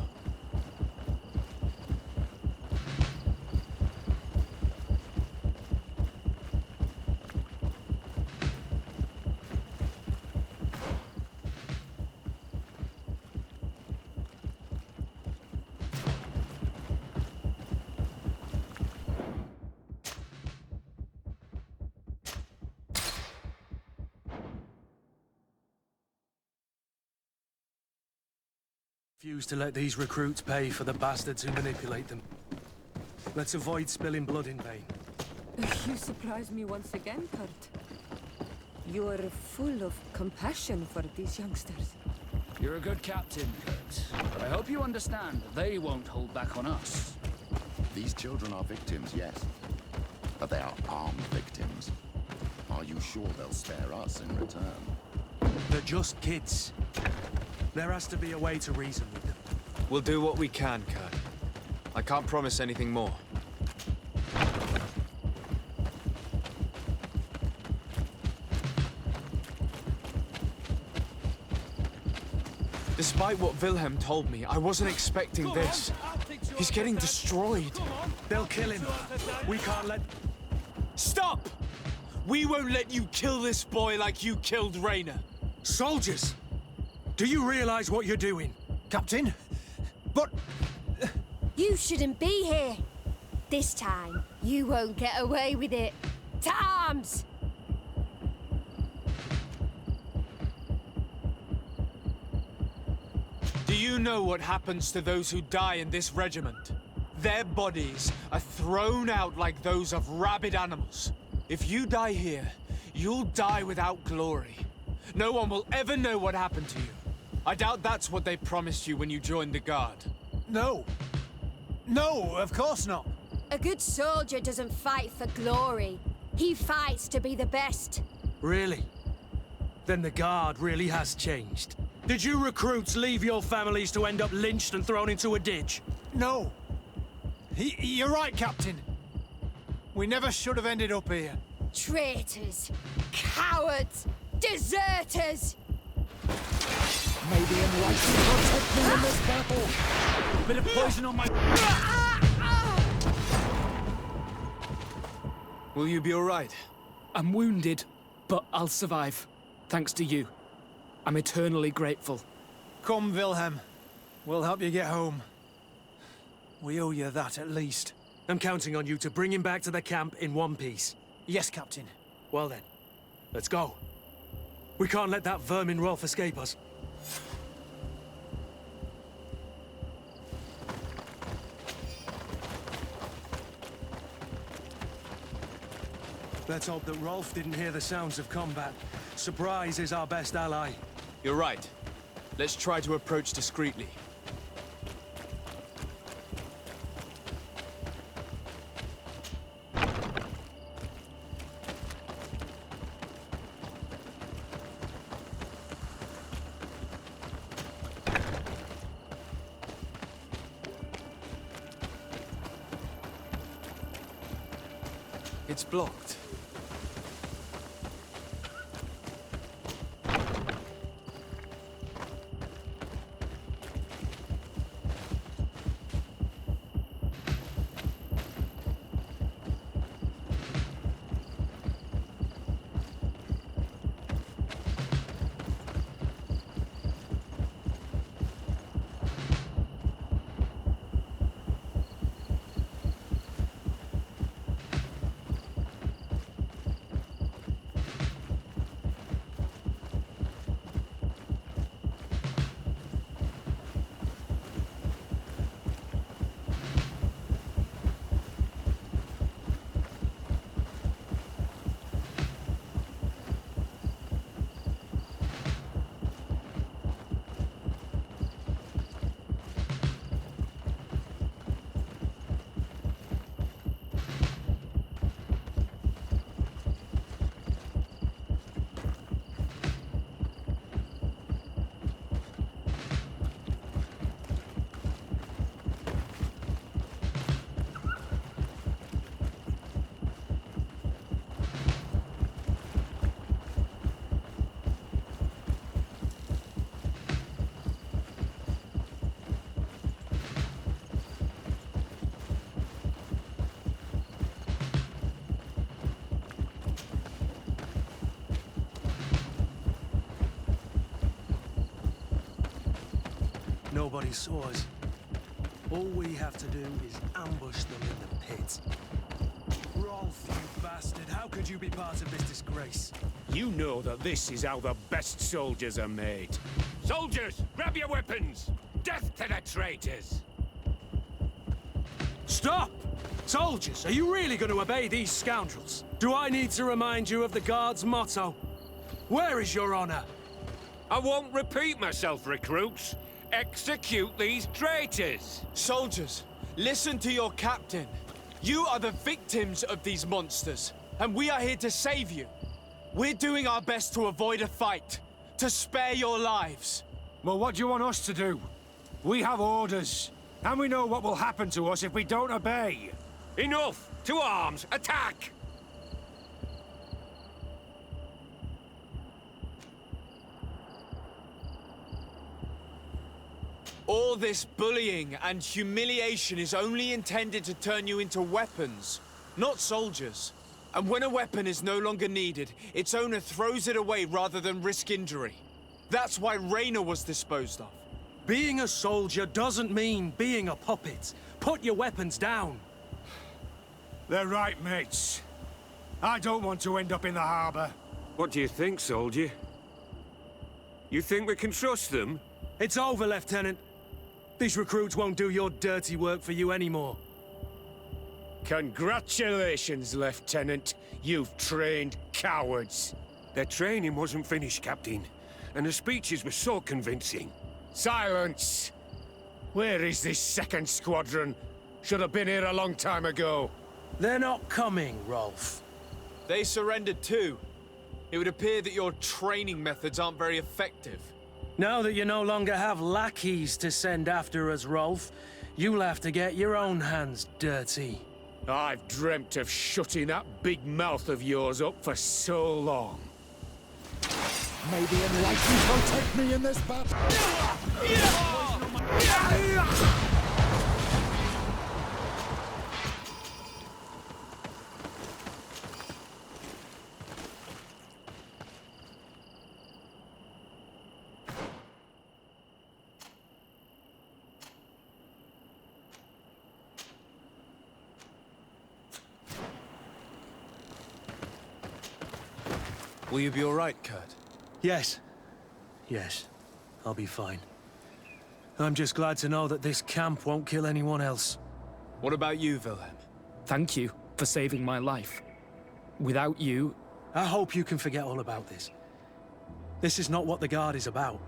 refuse to let these recruits pay for the bastards who manipulate them. Let's avoid spilling blood in vain. You surprise me once again, Kurt. You're full of compassion for these youngsters. You're a good captain, Kurt. But I hope you understand that they won't hold back on us. These children are victims, yes. But they are armed victims. Are you sure they'll spare us in return? They're just kids. There has to be a way to reason with them. We'll do what we can, Kurt. I can't promise anything more. Despite what Wilhelm told me, I wasn't expecting this. He's getting destroyed. They'll kill him. We can't let... Stop! We won't let you kill this boy like you killed Rainer. Soldiers! Do you realize what you're doing? Captain? But... You shouldn't be here. This time, you won't get away with it. To arms! Do you know what happens to those who die in this regiment? Their bodies are thrown out like those of rabid animals. If you die here, you'll die without glory. No one will ever know what happened to you. I doubt that's what they promised you when you joined the Guard. No. No, of course not. A good soldier doesn't fight for glory. He fights to be the best. Really? Then the Guard really has changed. Did you recruits leave your families to end up lynched and thrown into a ditch? No. You're right, Captain. We never should have ended up here. Traitors! Cowards! Deserters! May the enlightened protect me in this battle. Bit of poison on my... Will you be all right? I'm wounded, but I'll survive. Thanks to you. I'm eternally grateful. Come, Wilhelm. We'll help you get home. We owe you that, at least. I'm counting on you to bring him back to the camp in one piece. Yes, Captain. Well then, let's go. We can't let that vermin Rolf escape us. Let's hope that Rolf didn't hear the sounds of combat. Surprise is our best ally. You're right. Let's try to approach discreetly. It's blocked. Nobody saw us. All we have to do is ambush them in the pit. Rolf, you bastard, how could you be part of this disgrace? You know that this is how the best soldiers are made. Soldiers, grab your weapons! Death to the traitors! Stop! Soldiers, are you really going to obey these scoundrels? Do I need to remind you of the Guard's motto? Where is your honor? I won't repeat myself, recruits. Execute these traitors! Soldiers, listen to your captain. You are the victims of these monsters, and we are here to save you. We're doing our best to avoid a fight, to spare your lives. Well, what do you want us to do? We have orders, and we know what will happen to us if we don't obey. Enough! To arms! Attack! All this bullying and humiliation is only intended to turn you into weapons, not soldiers. And when a weapon is no longer needed, its owner throws it away rather than risk injury. That's why Raina was disposed of. Being a soldier doesn't mean being a puppet. Put your weapons down. They're right, mates. I don't want to end up in the harbor. What do you think, soldier? You think we can trust them? It's over, Lieutenant. These recruits won't do your dirty work for you anymore. Congratulations, Lieutenant. You've trained cowards. Their training wasn't finished, Captain. And the speeches were so convincing. Silence! Where is this second squadron? Should have been here a long time ago. They're not coming, Rolf. They surrendered too. It would appear that your training methods aren't very effective. Now that you no longer have lackeys to send after us, Rolf, you'll have to get your own hands dirty. I've dreamt of shutting that big mouth of yours up for so long. May the enlightened protect me in this battle. Will you be all right, Kurt? Yes. Yes. I'll be fine. I'm just glad to know that this camp won't kill anyone else. What about you, Wilhelm? Thank you for saving my life. Without you... I hope you can forget all about this. This is not what the Guard is about.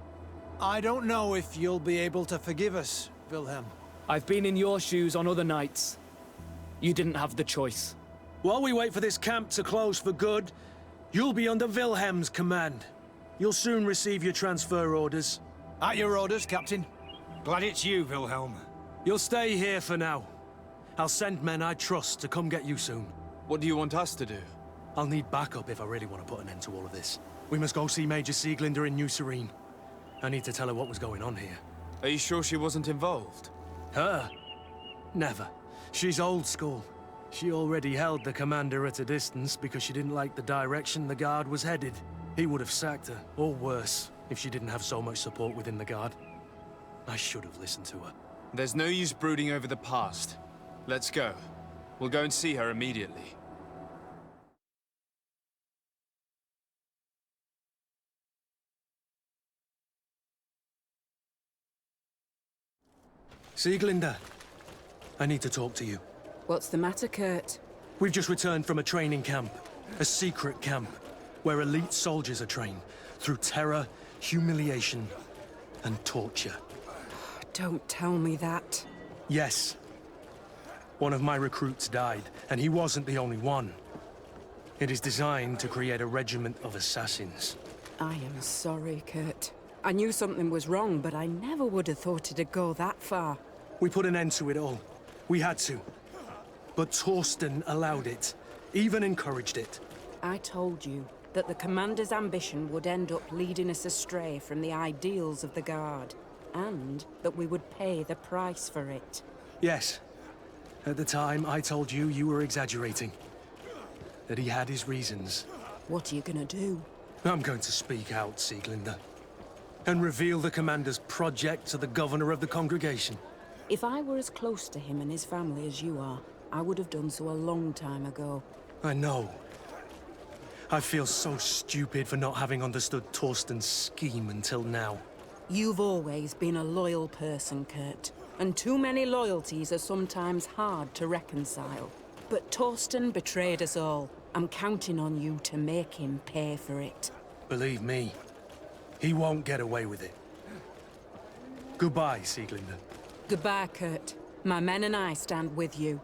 I don't know if you'll be able to forgive us, Wilhelm. I've been in your shoes on other nights. You didn't have the choice. While we wait for this camp to close for good, you'll be under Wilhelm's command. You'll soon receive your transfer orders. At your orders, Captain. Glad it's you, Wilhelm. You'll stay here for now. I'll send men I trust to come get you soon. What do you want us to do? I'll need backup if I really want to put an end to all of this. We must go see Major Sieglinder in New Serene. I need to tell her what was going on here. Are you sure she wasn't involved? Her? Never. She's old school. She already held the commander at a distance because she didn't like the direction the Guard was headed. He would have sacked her, or worse, if she didn't have so much support within the Guard. I should have listened to her. There's no use brooding over the past. Let's go. We'll go and see her immediately. Sieglinder, I need to talk to you. What's the matter, Kurt? We've just returned from a training camp. A secret camp, where elite soldiers are trained through terror, humiliation, and torture. Don't tell me that. Yes. One of my recruits died, and he wasn't the only one. It is designed to create a regiment of assassins. I am sorry, Kurt. I knew something was wrong, but I never would have thought it'd go that far. We put an end to it all. We had to. But Torsten allowed it, even encouraged it. I told you that the Commander's ambition would end up leading us astray from the ideals of the Guard, and that we would pay the price for it. Yes. At the time, I told you you were exaggerating. That he had his reasons. What are you gonna do? I'm going to speak out, Sieglinder. And reveal the Commander's project to the Governor of the congregation. If I were as close to him and his family as you are, I would have done so a long time ago. I know. I feel so stupid for not having understood Torsten's scheme until now. You've always been a loyal person, Kurt. And too many loyalties are sometimes hard to reconcile. But Torsten betrayed us all. I'm counting on you to make him pay for it. Believe me, he won't get away with it. Goodbye, Sieglinder. Goodbye, Kurt. My men and I stand with you.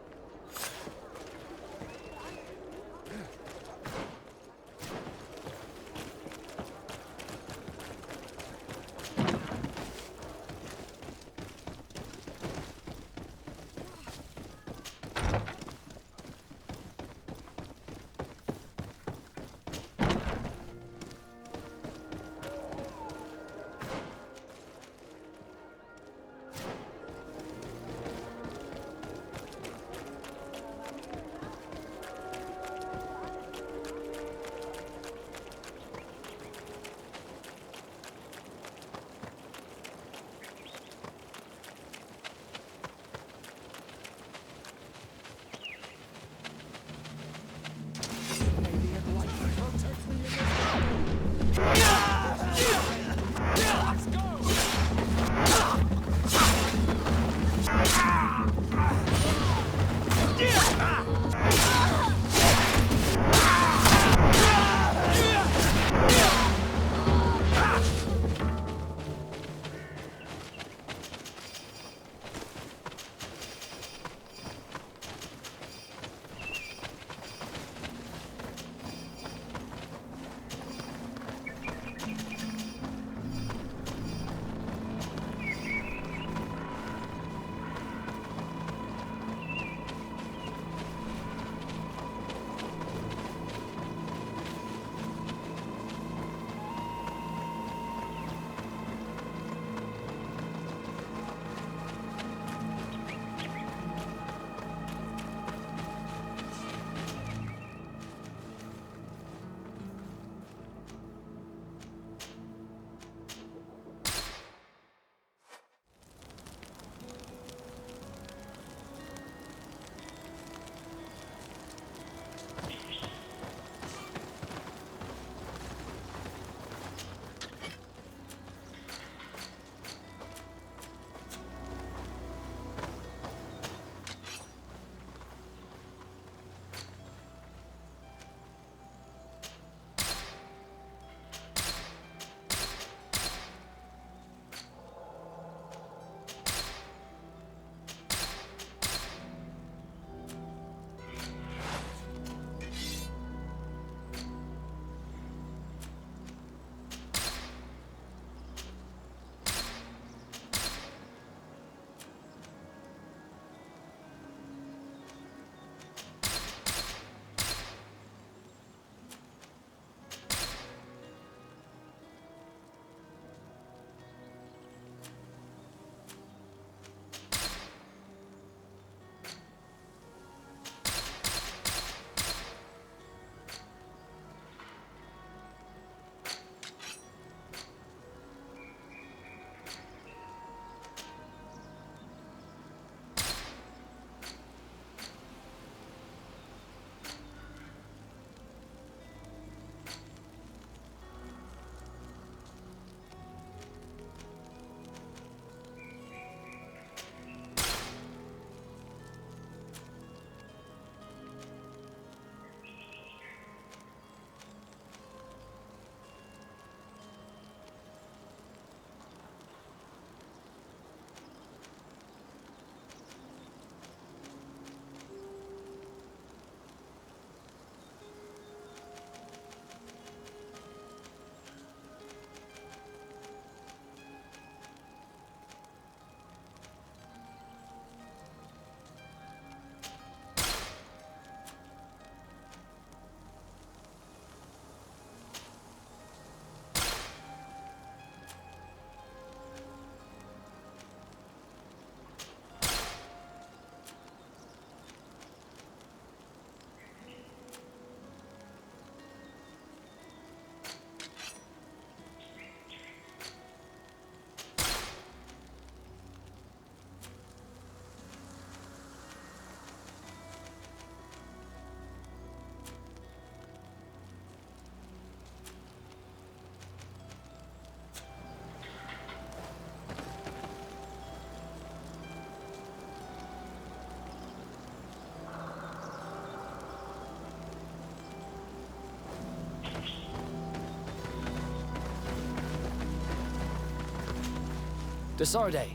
Desarde,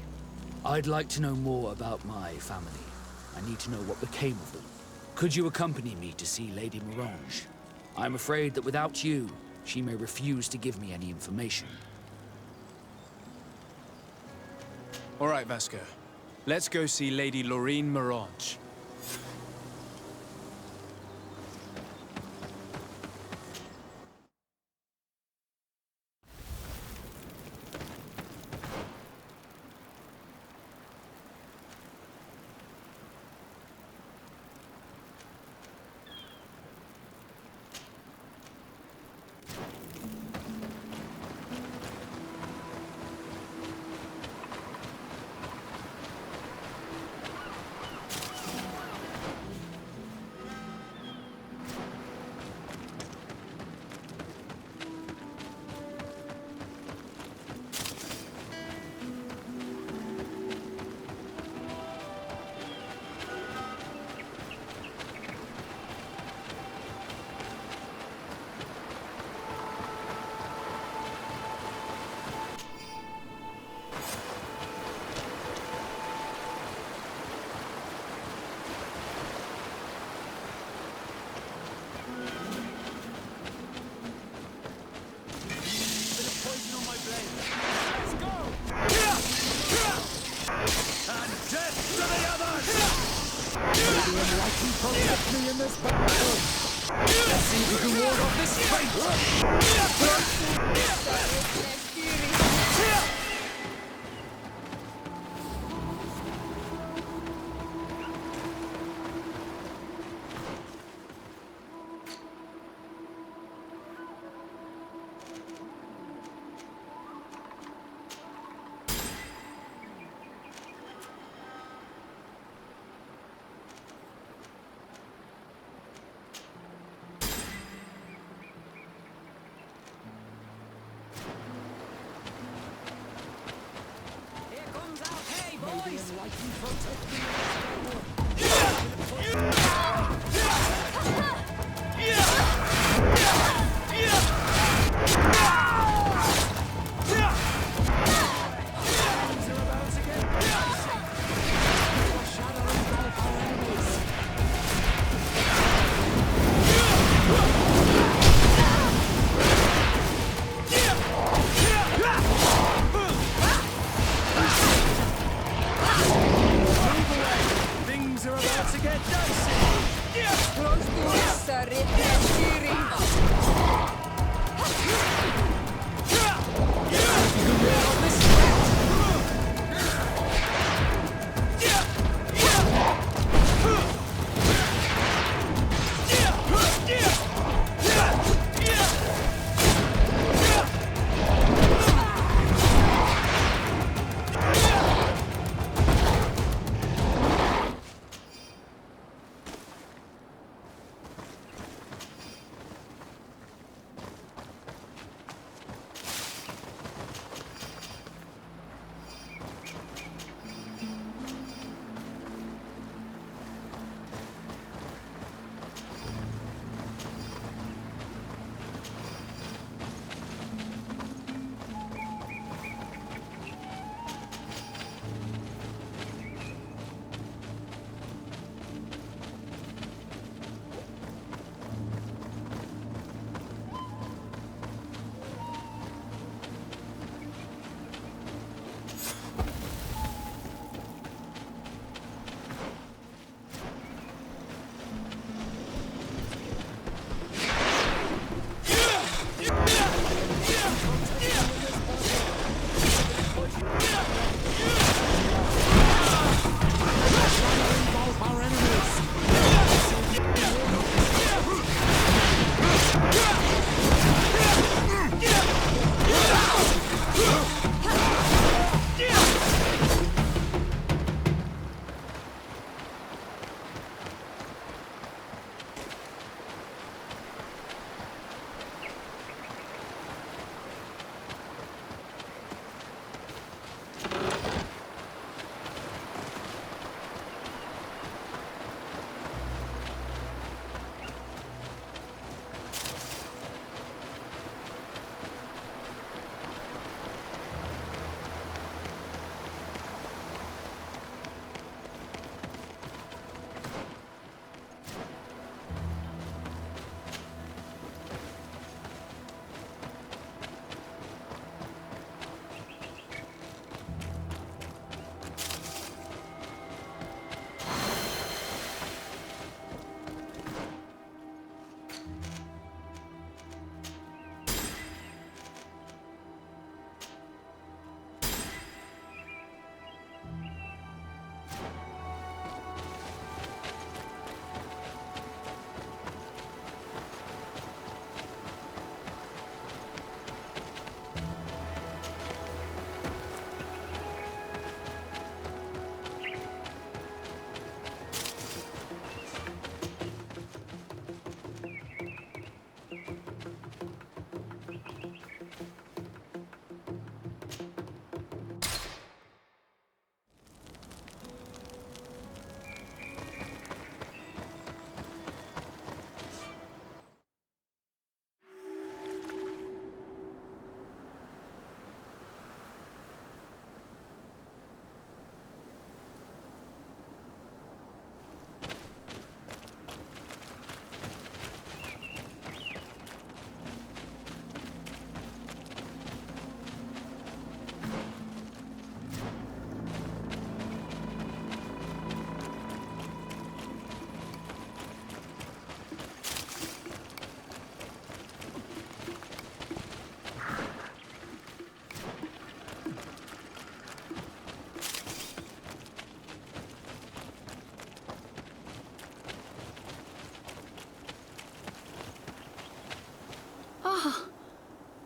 I'd like to know more about my family. I need to know what became of them. Could you accompany me to see Lady Morange? I'm afraid that without you, she may refuse to give me any information. All right, Vasco. Let's go see Lady Lorraine Morange.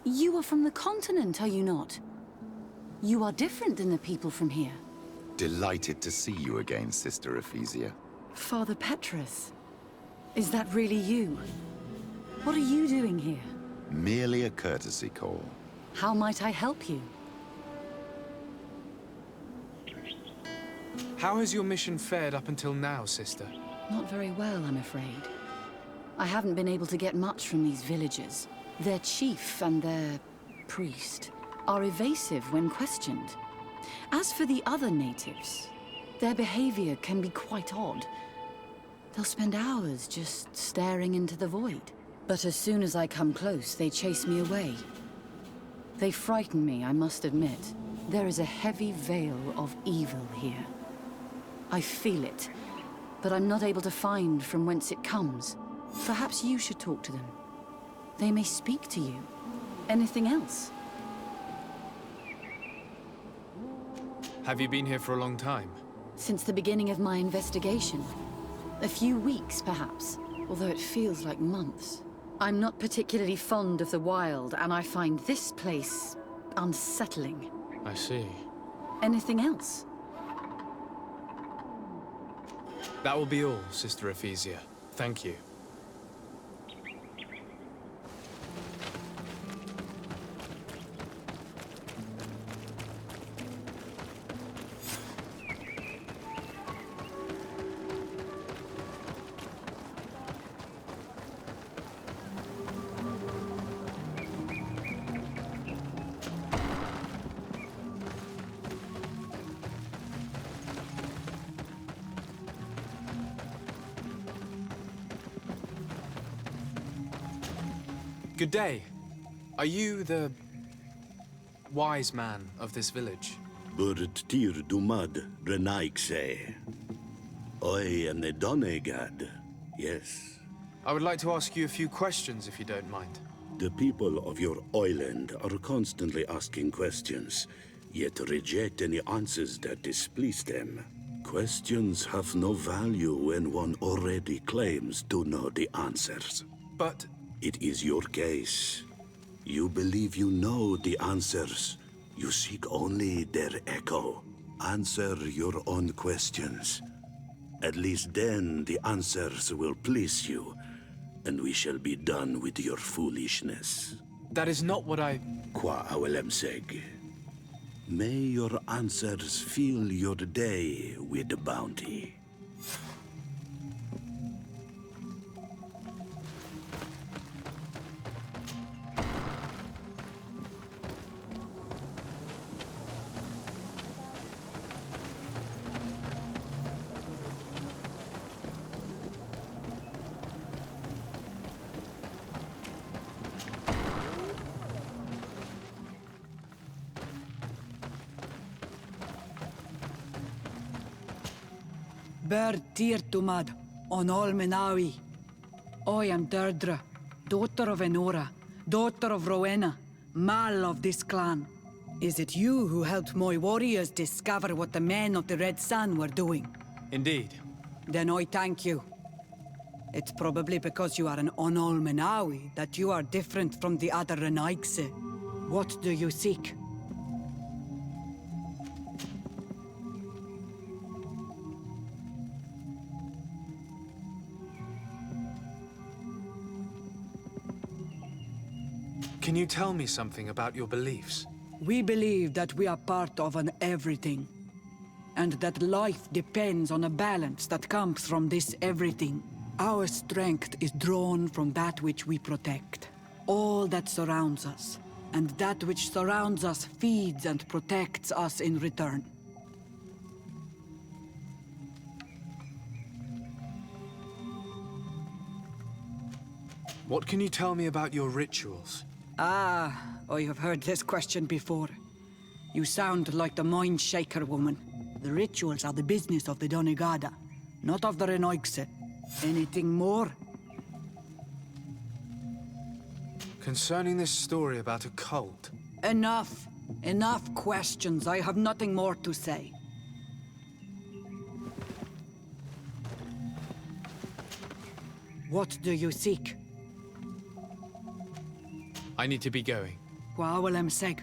You are from the continent, are you not? You are different than the people from here. Delighted to see you again, Sister Ephesia. Father Petrus, is that really you? What are you doing here? Merely a courtesy call. How might I help you? How has your mission fared up until now, sister? Not very well, I'm afraid. I haven't been able to get much from these villagers. Their chief and their priest are evasive when questioned. As for the other natives, their behavior can be quite odd. They'll spend hours just staring into the void. But as soon as I come close, they chase me away. They frighten me, I must admit. There is a heavy veil of evil here. I feel it, but I'm not able to find from whence it comes. Perhaps you should talk to them. They may speak to you. Anything else? Have you been here for a long time? Since the beginning of my investigation. A few weeks, perhaps, although it feels like months. I'm not particularly fond of the wild, and I find this place unsettling. I see. Anything else? That will be all, Sister Ephesia. Thank you. Good day. Are you the wise man of this village? Tir dumad renaikse. I am the Donegad, yes. I would like to ask you a few questions, if you don't mind. The people of your island are constantly asking questions, yet reject any answers that displease them. Questions have no value when one already claims to know the answers. But it is your case. You believe you know the answers. You seek only their echo. Answer your own questions. At least then the answers will please you, and we shall be done with your foolishness. That is not what I... Qua awelemseg. May your answers fill your day with bounty. Ber Tir Tumad, on all Menawi. I am Deirdre, daughter of Enora, daughter of Rowena, Mal of this clan. Is it you who helped my warriors discover what the men of the Red Sun were doing? Indeed. Then I thank you. It's probably because you are an Onol Menawi that you are different from the other Renaigse. What do you seek? Can you tell me something about your beliefs? We believe that we are part of an everything, and that life depends on a balance that comes from this everything. Our strength is drawn from that which we protect, all that surrounds us, and that which surrounds us feeds and protects us in return. What can you tell me about your rituals? Ah, I have heard this question before. You sound like the Mind Shaker woman. The rituals are the business of the Donegada, not of the Renoigse. Anything more? Concerning this story about a cult. Enough. Enough questions. I have nothing more to say. What do you seek? I need to be going. Gwawalem seg.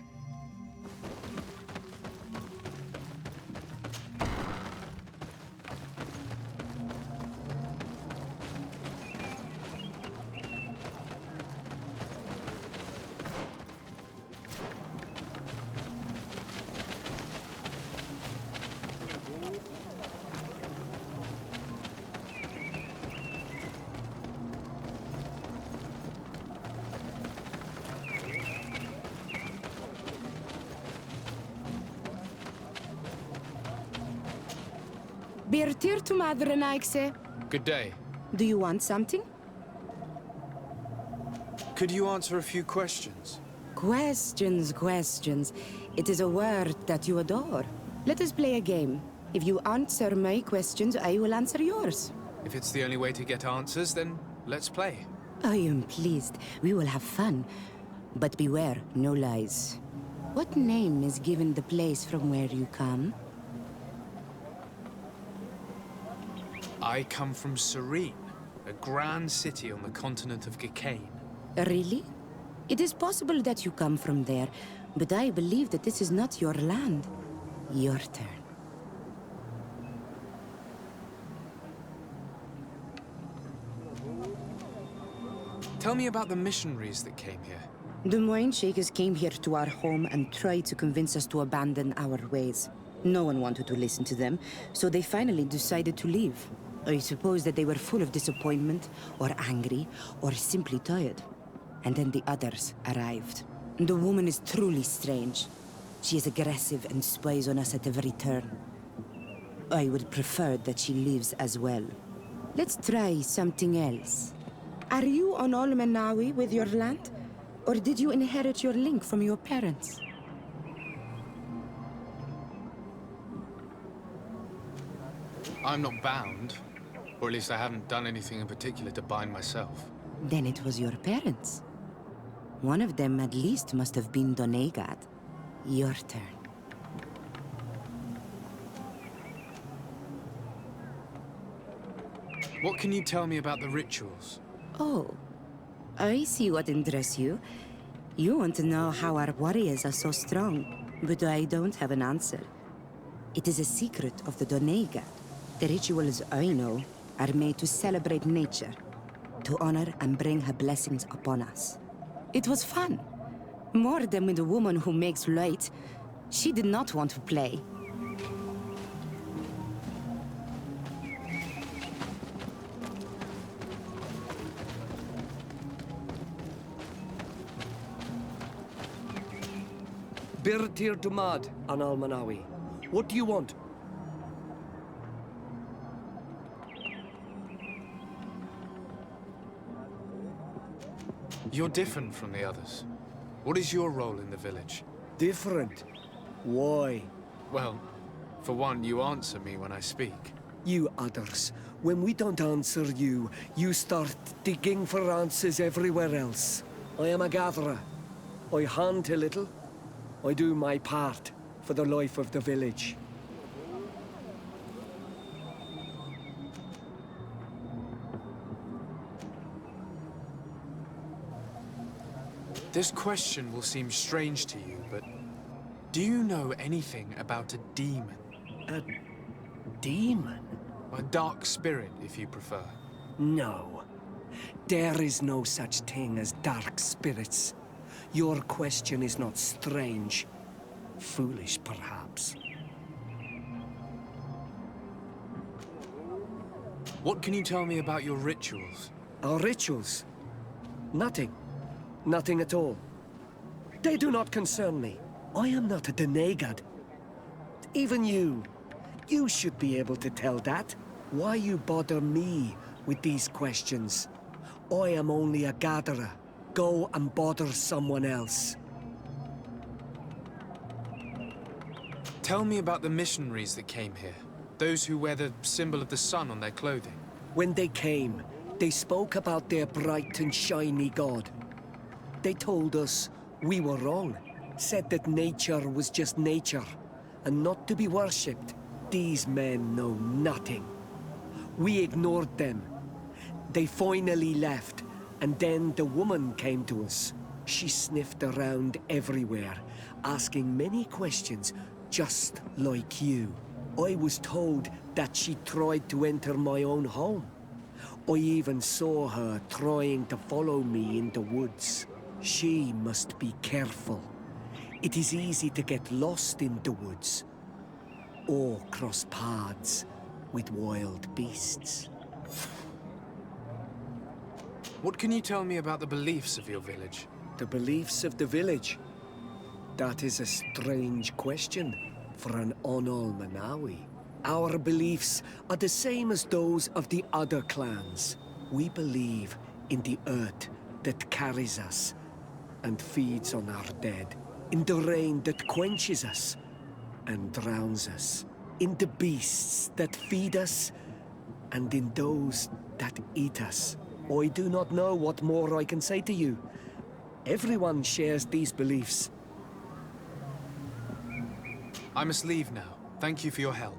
Birtir to Madrenaikse. Good day. Do you want something? Could you answer a few questions? Questions. It is a word that you adore. Let us play a game. If you answer my questions, I will answer yours. If it's the only way to get answers, then let's play. I am pleased. We will have fun. But beware, no lies. What name is given the place from where you come? I come from Serene, a grand city on the continent of Gicane. Really? It is possible that you come from there, but I believe that this is not your land. Your turn. Tell me about the missionaries that came here. The Moine Shakers came here to our home and tried to convince us to abandon our ways. No one wanted to listen to them, so they finally decided to leave. I suppose that they were full of disappointment, or angry, or simply tired. And then the others arrived. The woman is truly strange. She is aggressive and spies on us at every turn. I would prefer that she leaves as well. Let's try something else. Are you on Olmenawi with your land? Or did you inherit your link from your parents? I'm not bound. Or at least I haven't done anything in particular to bind myself. Then it was your parents. One of them at least must have been Doneigad. Your turn. What can you tell me about the rituals? Oh, I see what interests you. You want to know how our warriors are so strong, but I don't have an answer. It is a secret of the Doneigad. The rituals I know are made to celebrate nature, to honor and bring her blessings upon us. It was fun. More than with the woman who makes light. She did not want to play. Birtir Dumad an Almanawi. What do you want? You're different from the others. What is your role in the village? Different? Why? Well, for one, you answer me when I speak. You others, when we don't answer you, you start digging for answers everywhere else. I am a gatherer. I hunt a little. I do my part for the life of the village. This question will seem strange to you, but do you know anything about a demon? A demon? A dark spirit, if you prefer. No. There is no such thing as dark spirits. Your question is not strange. Foolish, perhaps. What can you tell me about your rituals? Our rituals? Nothing. Nothing at all. They do not concern me. I am not a Doneigad. Even you. You should be able to tell that. Why you bother me with these questions? I am only a gatherer. Go and bother someone else. Tell me about the missionaries that came here. Those who wear the symbol of the sun on their clothing. When they came, they spoke about their bright and shiny god. They told us we were wrong. Said that nature was just nature, and not to be worshipped. These men know nothing. We ignored them. They finally left, and then the woman came to us. She sniffed around everywhere, asking many questions, just like you. I was told that she tried to enter my own home. I even saw her trying to follow me in the woods. She must be careful. It is easy to get lost in the woods, or cross paths with wild beasts. What can you tell me about the beliefs of your village? The beliefs of the village? That is a strange question for an Onol Manawi. Our beliefs are the same as those of the other clans. We believe in the earth that carries us and feeds on our dead, in the rain that quenches us and drowns us, in the beasts that feed us and in those that eat us. I do not know what more I can say to you. Everyone shares these beliefs. I must leave now. Thank you for your help.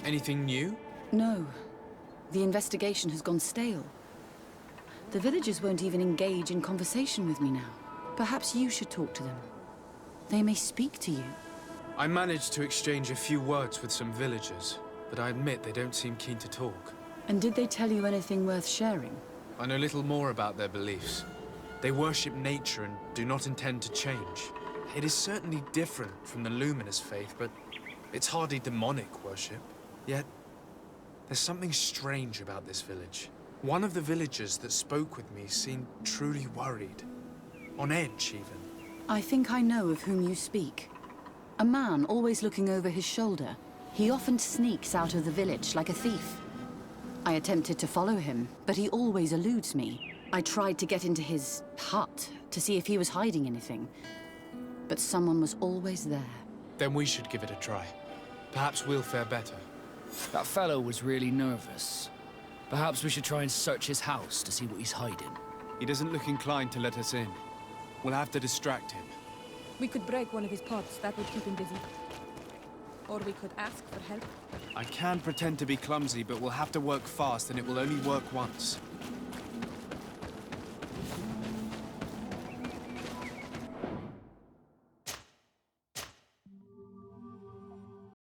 Anything new? No. The investigation has gone stale. The villagers won't even engage in conversation with me now. Perhaps you should talk to them. They may speak to you. I managed to exchange a few words with some villagers, but I admit they don't seem keen to talk. And did they tell you anything worth sharing? I know little more about their beliefs. They worship nature and do not intend to change. It is certainly different from the Luminous faith, but it's hardly demonic worship. Yet, there's something strange about this village. One of the villagers that spoke with me seemed truly worried. On edge, even. I think I know of whom you speak. A man always looking over his shoulder. He often sneaks out of the village like a thief. I attempted to follow him, but he always eludes me. I tried to get into his hut to see if he was hiding anything, but someone was always there. Then we should give it a try. Perhaps we'll fare better. That fellow was really nervous. Perhaps we should try and search his house to see what he's hiding. He doesn't look inclined to let us in. We'll have to distract him. We could break one of his pots. That would keep him busy. Or we could ask for help. I can pretend to be clumsy, but we'll have to work fast, and it will only work once.